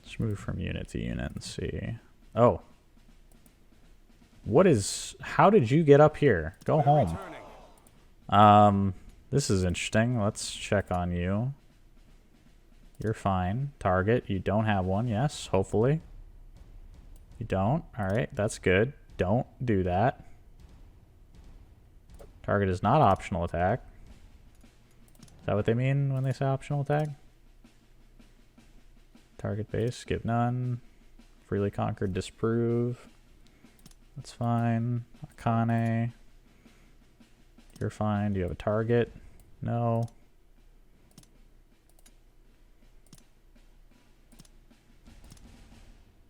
Let's move from unit to unit and see. Oh. What is... How did you get up here? Go home. Returning. This is interesting. Let's check on you. You're fine. Target. You don't have one. Yes, hopefully. You don't. Alright, that's good. Don't do that. Target is not optional attack. Is that what they mean when they say optional attack? Target base, give none. Freely conquered, disprove. That's fine. Akane. You're fine. Do you have a target? No.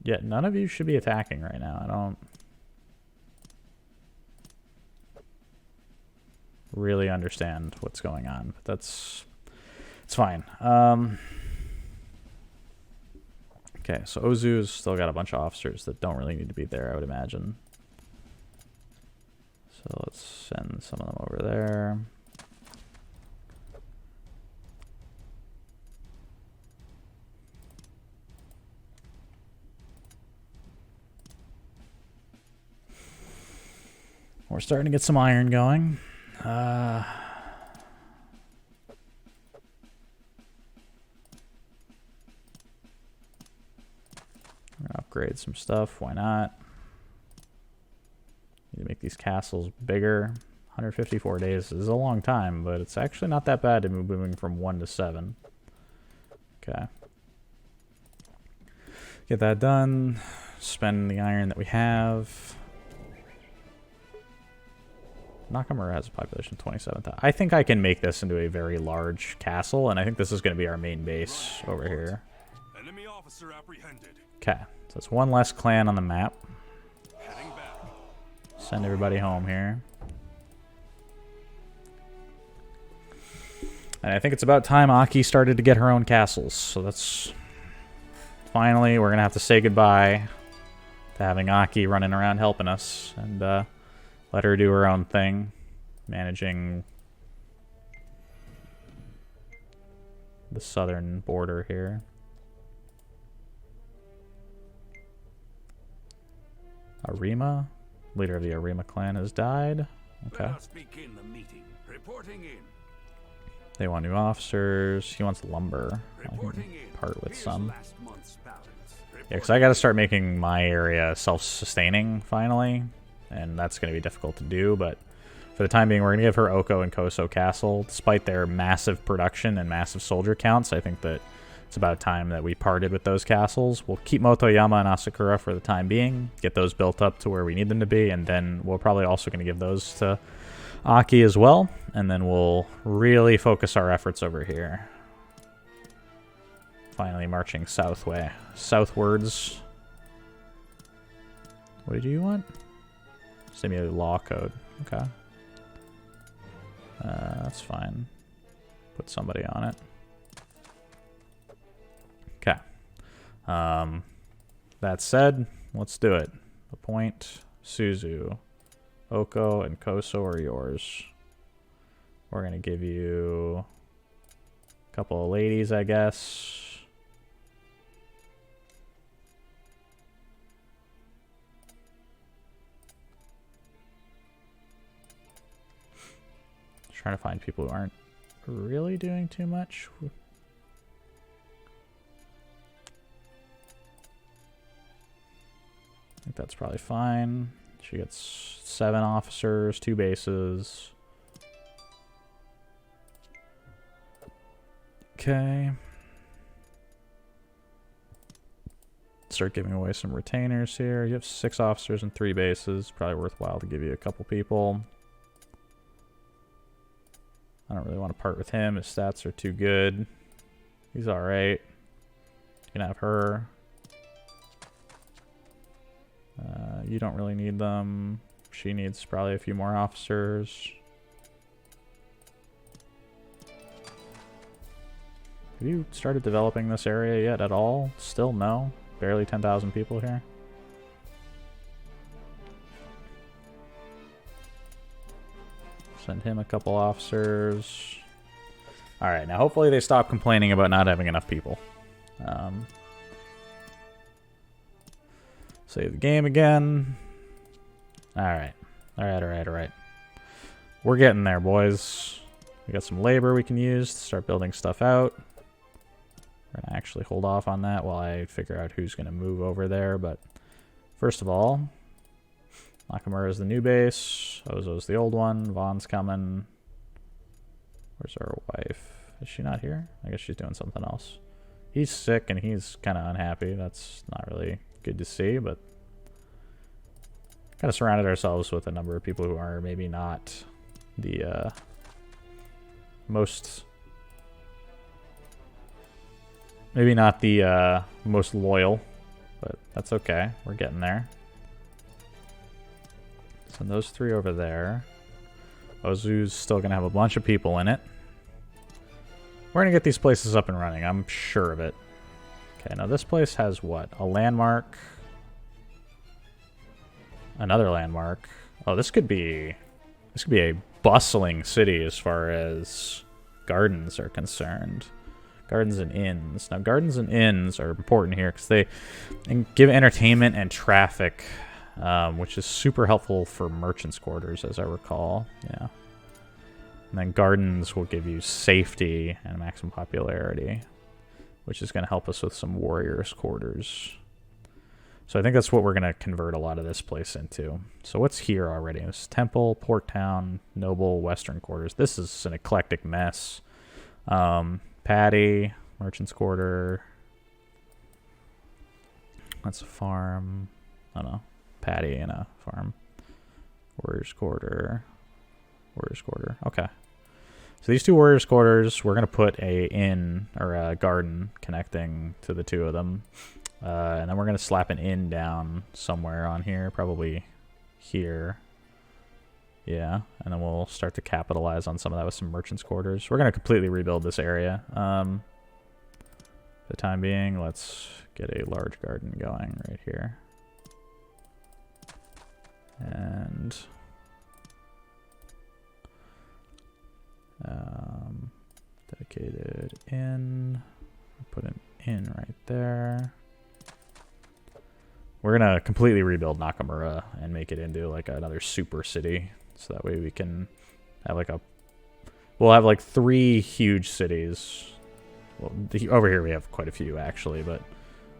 Yeah, none of you should be attacking right now. I don't really understand what's going on, but that's It's fine. Okay, so Ozu's still got a bunch of officers that don't really need to be there, I would imagine. So let's send some of them over there. We're starting to get some iron going. Upgrade some stuff. Why not? Need to make these castles bigger. 154 days is a long time, but it's actually not that bad to move moving from 1 to 7. Okay. Get that done. Spend the iron that we have. Nakamura has a population of 27,000. I think I can make this into a very large castle, and I think this is going to be our main base over here. Enemy officer apprehended. Okay, so it's one less clan on the map. Heading back. Send everybody home here. And I think it's about time Aki started to get her own castles. So that's... Finally, we're going to have to say goodbye to having Aki running around helping us. And let her do her own thing. Managing the southern border here. Arima, leader of the Arima clan, has died. Okay. Let us begin the meeting. Reporting in. They want new officers. He wants lumber. I Reporting can in. part with Here's some. last month's balance. Yeah, because I got to start making my area self-sustaining finally, and that's going to be difficult to do. But for the time being, we're going to give her Oko and Koso Castle. Despite their massive production and massive soldier counts, I think that it's about time that we parted with those castles. We'll keep Motoyama and Asakura for the time being, get those built up to where we need them to be, and then we're probably also going to give those to Aki as well, and then we'll really focus our efforts over here. Finally marching southwards. What do you want? Simulated law code. Okay. That's fine. Put somebody on it. Okay. That said, let's do it. Appoint Suzu. Oko and Koso are yours. We're going to give you a couple of ladies, I guess. Trying to find people who aren't really doing too much. I think that's probably fine. She gets 7 officers, 2 bases. Okay. Start giving away some retainers here. You have 6 officers and 3 bases. Probably worthwhile to give you a couple people. I don't really want to part with him. His stats are too good. He's alright. You can have her. You don't really need them. She needs probably a few more officers. Have you started developing this area yet at all? Still no? Barely 10,000 people here? Send him a couple officers. Alright, now hopefully they stop complaining about not having enough people. Save the game again. Alright. Alright. We're getting there, boys. We got some labor we can use to start building stuff out. We're going to actually hold off on that while I figure out who's going to move over there. But first of all, Nakamura is the new base. Ozo's the old one. Vaughn's coming. Where's our wife? Is she not here? I guess she's doing something else. He's sick and he's kind of unhappy. That's not really good to see, but kind of surrounded ourselves with a number of people who are maybe not the most loyal, but that's okay. We're getting there. Send those 3 over there. Ozu's still gonna have a bunch of people in it. We're going to get these places up and running. I'm sure of it. Okay, now this place has what? A landmark. Another landmark. Oh, this could be a bustling city as far as gardens are concerned. Gardens and inns. Now, gardens and inns are important here because they give entertainment and traffic, which is super helpful for merchants' quarters, as I recall. Yeah. And then gardens will give you safety and maximum popularity, which is going to help us with some warriors' quarters. So I think that's what we're going to convert a lot of this place into. So what's here already? It's Temple, Port Town, Noble, Western Quarters. This is an eclectic mess. Patty, Merchant's Quarter. That's a farm. I don't know. Patty and a farm. Warriors' Quarter. Warriors' Quarter. Okay. So these two Warriors' Quarters, we're going to put a inn or a garden connecting to the two of them. And then we're going to slap an inn down somewhere on here, probably here. Yeah, and then we'll start to capitalize on some of that with some merchants' quarters. We're going to completely rebuild this area. For the time being, let's get a large garden going right here. And dedicated inn. Put an inn right there. We're going to completely rebuild Nakamura and make it into like another super city. So that way we can have like we'll have like 3 huge cities. Well, over here we have quite a few actually, but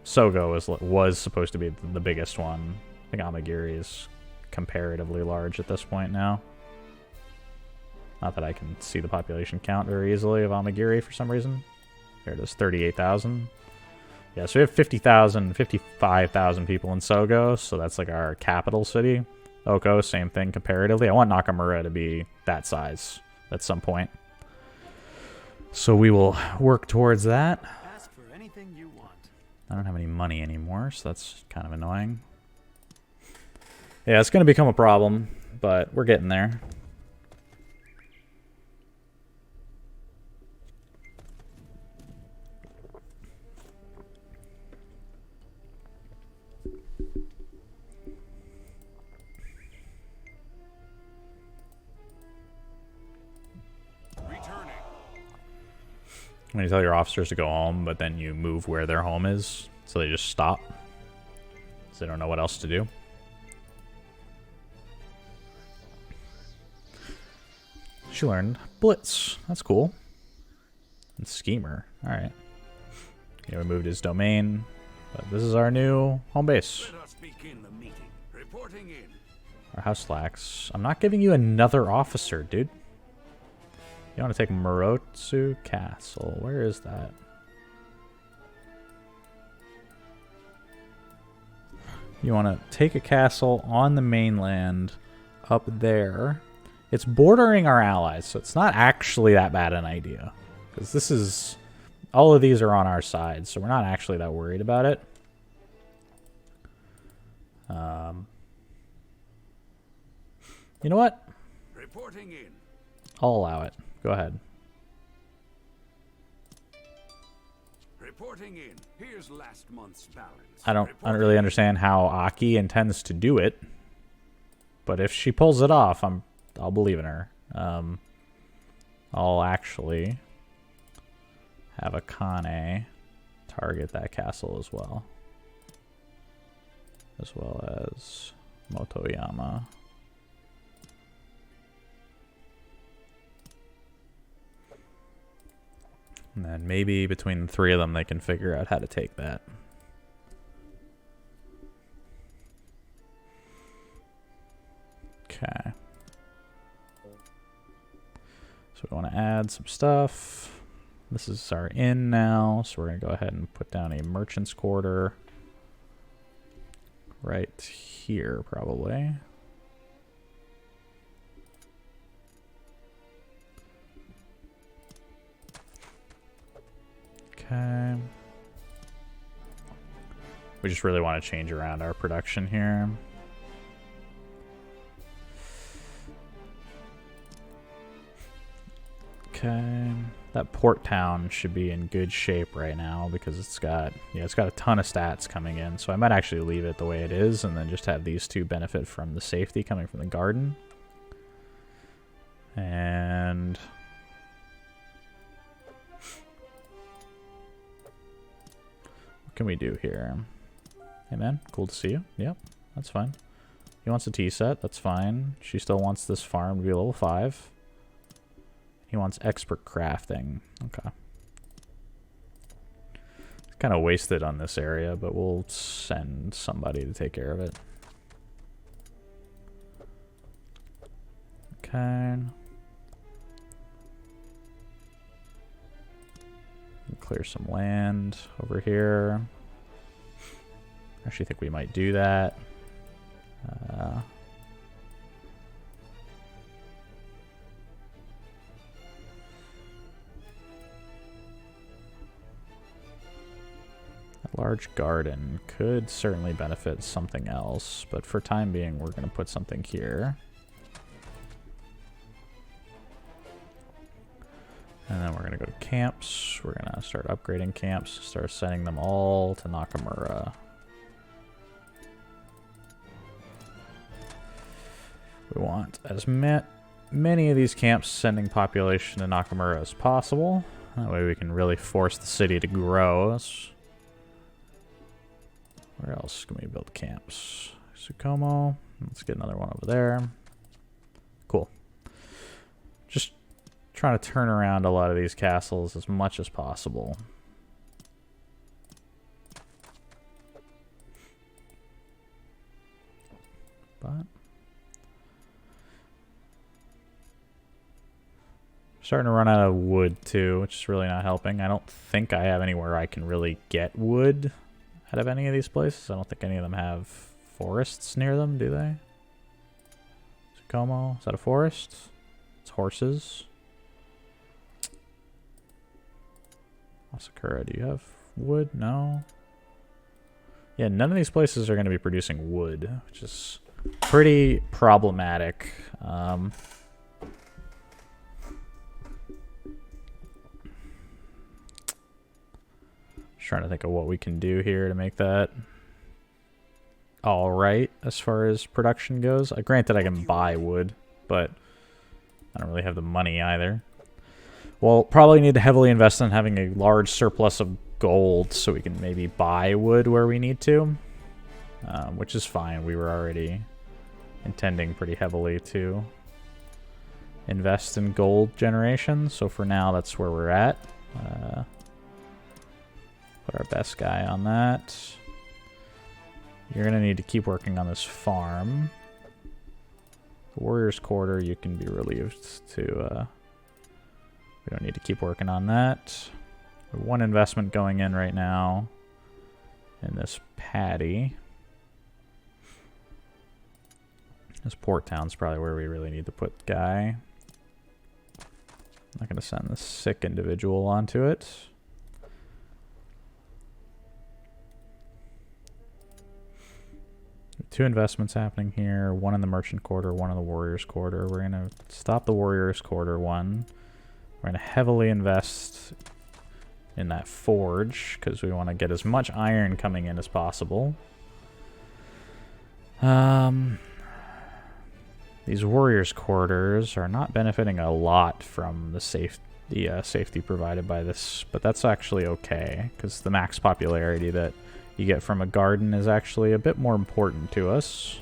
Sogo was supposed to be the biggest one. I think Amagiri is comparatively large at this point now. Not that I can see the population count very easily of Amagiri for some reason. There it is, 38,000. Yeah, so we have 50,000, 55,000 people in Sogo, so that's like our capital city. Oko, same thing comparatively. I want Nakamura to be that size at some point. So we will work towards that. Ask for anything you want. I don't have any money anymore, so that's kind of annoying. Yeah, it's going to become a problem, but we're getting there. When you tell your officers to go home, but then you move where their home is, so they just stop. So they don't know what else to do. She learned Blitz. That's cool. And Schemer. Alright. Yeah, we moved his domain. But this is our new home base. Let us begin the meeting. Reporting in. Our house lacks. I'm not giving you another officer, dude. You want to take Morotsu Castle. Where is that? You want to take a castle on the mainland up there. It's bordering our allies, so it's not actually that bad an idea. Because this is... all of these are on our side, so we're not actually that worried about it. You know what? Reporting in. I'll allow it. Go ahead. Reporting in. Here's last month's balance. I don't really understand how Aki intends to do it, but if she pulls it off, I'll believe in her. I'll actually have Akane target that castle as well as Motoyama. And then maybe between the 3 of them, they can figure out how to take that. Okay. So we want to add some stuff. This is our inn now, so we're going to go ahead and put down a merchant's quarter right here, probably. Okay. We just really want to change around our production here. Okay. That port town should be in good shape right now because it's got a ton of stats coming in. So I might actually leave it the way it is and then just have these two benefit from the safety coming from the garden. And what can we do here? Hey man, cool to see you. Yep, that's fine. He wants a tea set, that's fine. She still wants this farm to be level 5. He wants expert crafting. Okay. It's kind of wasted on this area, but we'll send somebody to take care of it. Okay. Clear some land over here. I actually think we might do that. A large garden could certainly benefit something else, but for time being, we're going to put something here. And then we're going to go to camps. We're going to start upgrading camps, start sending them all to Nakamura. We want as many of these camps sending population to Nakamura as possible. That way we can really force the city to grow. Where else can we build camps? Tsukumo. Let's get another one over there. Cool. Just trying to turn around a lot of these castles as much as possible. But starting to run out of wood too, which is really not helping. I don't think I have anywhere I can really get wood out of any of these places. I don't think any of them have forests near them, do they? Tsukumo, is that a forest? It's horses. Asakura, do you have wood? No. Yeah, none of these places are going to be producing wood, which is pretty problematic. Trying to think of what we can do here to make that all right as far as production goes. Granted, I can buy wood, but I don't really have the money either. We'll probably need to heavily invest in having a large surplus of gold so we can maybe buy wood where we need to, which is fine. We were already intending pretty heavily to invest in gold generation, so for now that's where we're at. Put our best guy on that. You're going to need to keep working on this farm. The Warrior's Quarter, you can be relieved to... we don't need to keep working on that. We have one investment going in right now in this paddy. This port town's probably where we really need to put guy. I'm not going to send this sick individual onto it. Two investments happening here, one in the Merchant Quarter, one in the Warriors Quarter. We're going to stop the Warriors Quarter one. We're going to heavily invest in that forge because we want to get as much iron coming in as possible. These Warriors Quarters are not benefiting a lot from the safety provided by this, but that's actually okay because the max popularity that you get from a garden is actually a bit more important to us.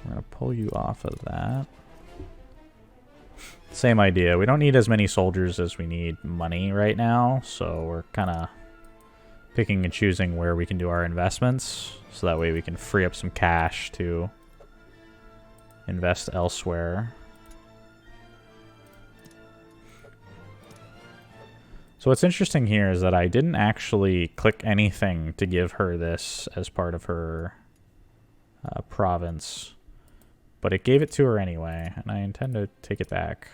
We're going to pull you off of that. Same idea. We don't need as many soldiers as we need money right now, so we're kind of picking and choosing where we can do our investments, so that way we can free up some cash to invest elsewhere. So what's interesting here is that I didn't actually click anything to give her this as part of her province, but it gave it to her anyway, and I intend to take it back.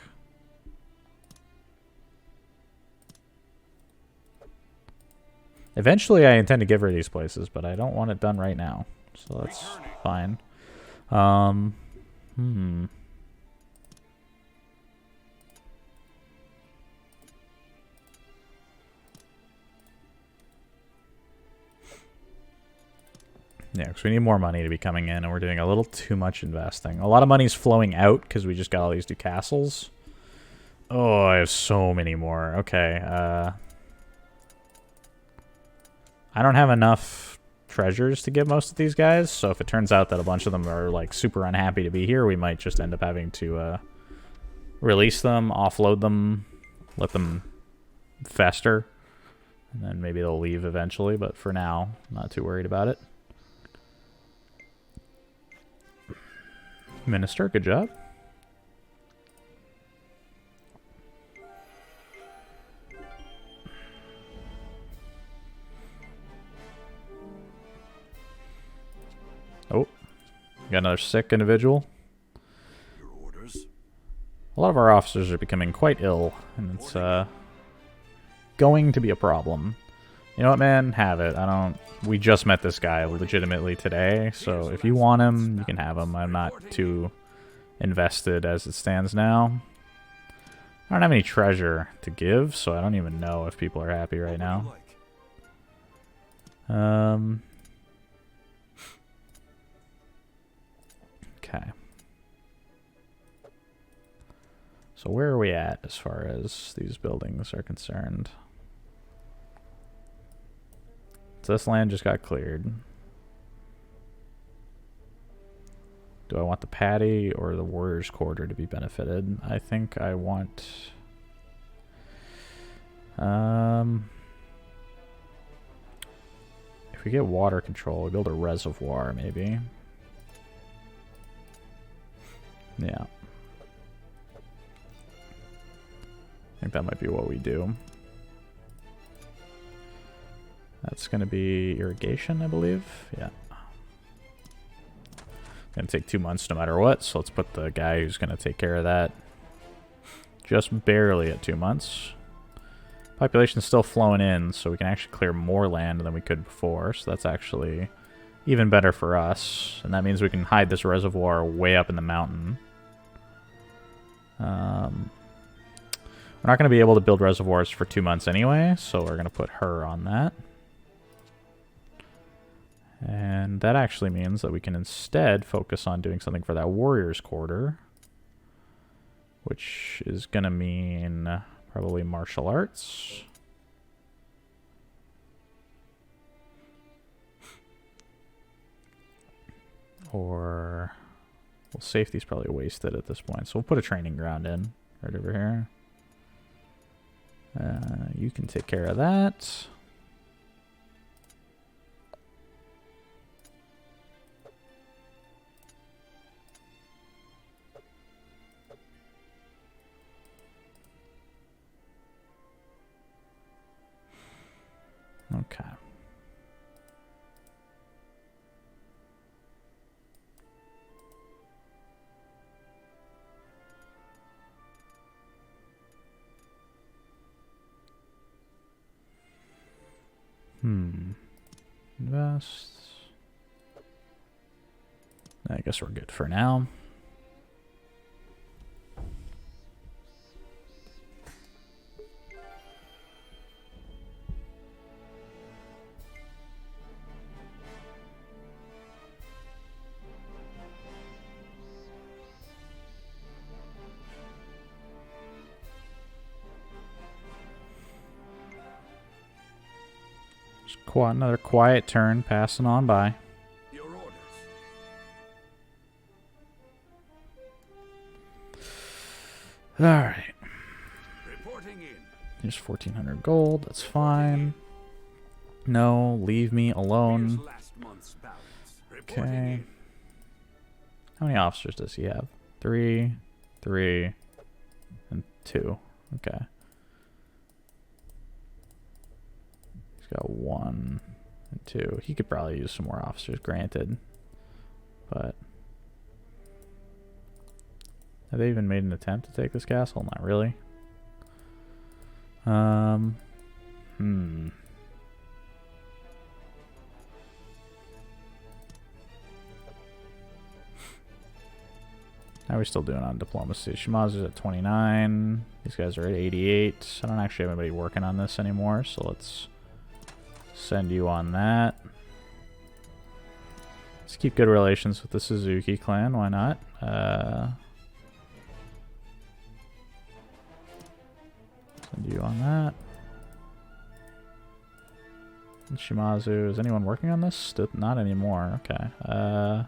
Eventually I intend to give her these places, but I don't want it done right now, so that's fine. Yeah, because we need more money to be coming in, and we're doing a little too much investing. A lot of money's flowing out because we just got all these new castles. Oh, I have so many more. Okay, I don't have enough treasures to give most of these guys, so if it turns out that a bunch of them are, like, super unhappy to be here, we might just end up having to, release them, offload them, let them fester, and then maybe they'll leave eventually, but for now, I'm not too worried about it. Minister, good job. Oh, got another sick individual. Your orders? A lot of our officers are becoming quite ill, and it's going to be a problem. You know what, man? Have it. I don't... We just met this guy legitimately today, so if you want him, you can have him. I'm not too invested as it stands now. I don't have any treasure to give, so I don't even know if people are happy right now. Okay. So where are we at as far as these buildings are concerned? So this land just got cleared. Do I want the patty or the warrior's quarter to be benefited? I think I want... if we get water control, we build a reservoir maybe. Yeah. I think that might be what we do. That's going to be irrigation, I believe. Yeah. Going to take 2 months no matter what, so let's put the guy who's going to take care of that just barely at 2 months. Population's still flowing in, so we can actually clear more land than we could before, so that's actually even better for us. And that means we can hide this reservoir way up in the mountain. We're not going to be able to build reservoirs for 2 months anyway, so we're going to put her on that. And that actually means that we can instead focus on doing something for that warrior's quarter, which is going to mean probably martial arts. Or, well, safety's probably wasted at this point, so we'll put a training ground in right over here. You can take care of that. Okay. Invest. I guess we're good for now. Another quiet turn, passing on by. Your orders. All right. Reporting in. Here's 1,400 gold. That's fine. No, leave me alone. Here's last month's balance. Reporting Okay. in. How many officers does he have? 3, 3, and 2. Okay. He's got 1 and 2. He could probably use some more officers, granted. But have they even made an attempt to take this castle? Not really. How are we still doing on diplomacy? Shimazu's at 29. These guys are at 88. I don't actually have anybody working on this anymore, so let's send you on that. Let's keep good relations with the Suzuki clan. Why not? Send you on that. And Shimazu. Is anyone working on this? Not anymore. Okay.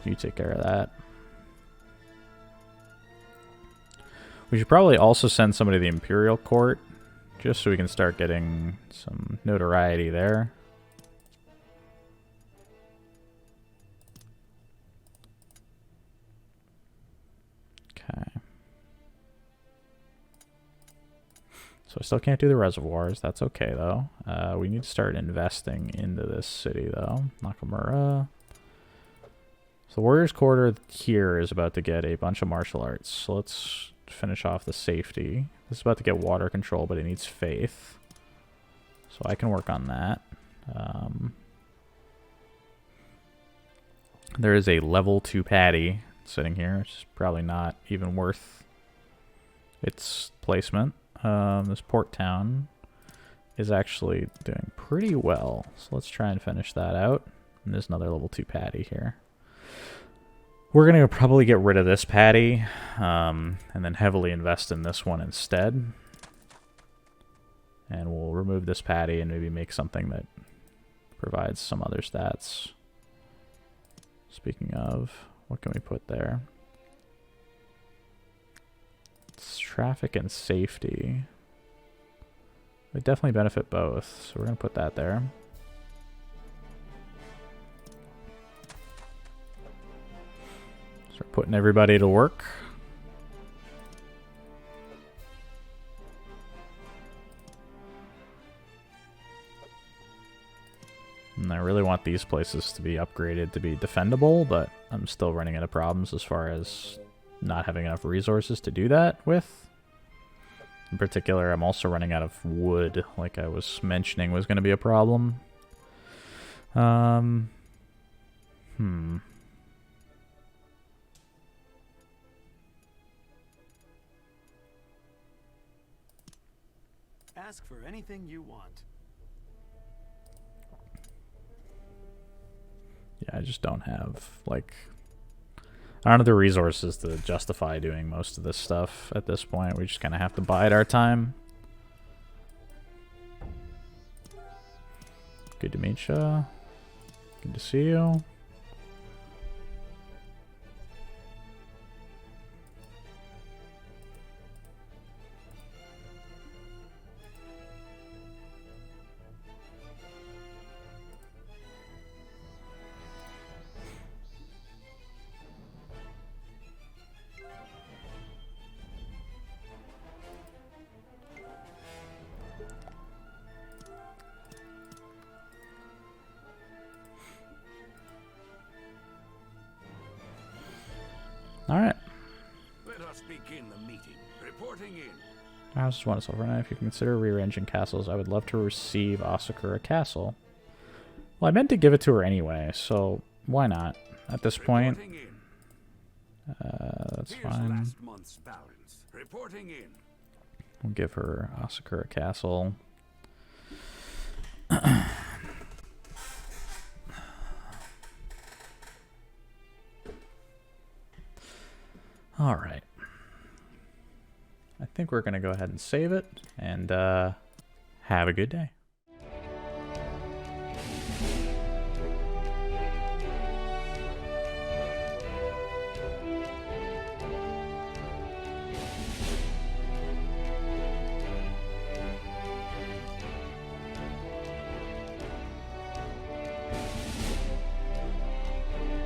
You take care of that. We should probably also send somebody to the Imperial Court, just so we can start getting some notoriety there. Okay. So I still can't do the reservoirs. That's okay, though. We need to start investing into this city, though. Nakamura. So the Warriors' Quarter here is about to get a bunch of martial arts. So let's finish off the safety. This is about to get water control, but it needs faith. So I can work on that. There is a level 2 patty sitting here, which is probably not even worth its placement. This port town is actually doing pretty well. So let's try and finish that out. And there's another level 2 patty here. We're going to probably get rid of this patty, and then heavily invest in this one instead. And we'll remove this patty and maybe make something that provides some other stats. Speaking of, what can we put there? It's traffic and safety. They definitely benefit both, so we're going to put that there. Start putting everybody to work. And I really want these places to be upgraded to be defendable, but I'm still running into problems as far as not having enough resources to do that with. In particular, I'm also running out of wood, like I was mentioning was going to be a problem. Ask for anything you want. Yeah, I just don't have, like... I don't have the resources to justify doing most of this stuff at this point. We just kind of have to bide our time. Good to meet you. Good to see you. Alright. Let us begin the meeting. Reporting in. I just want to solve right now. If you consider rearranging castles, I would love to receive Asakura Castle. Well, I meant to give it to her anyway, so why not? At this point, Reporting in. that's Here's fine. last month's balance. Reporting in. We'll give her Asakura Castle. All right. I think we're going to go ahead and save it and have a good day.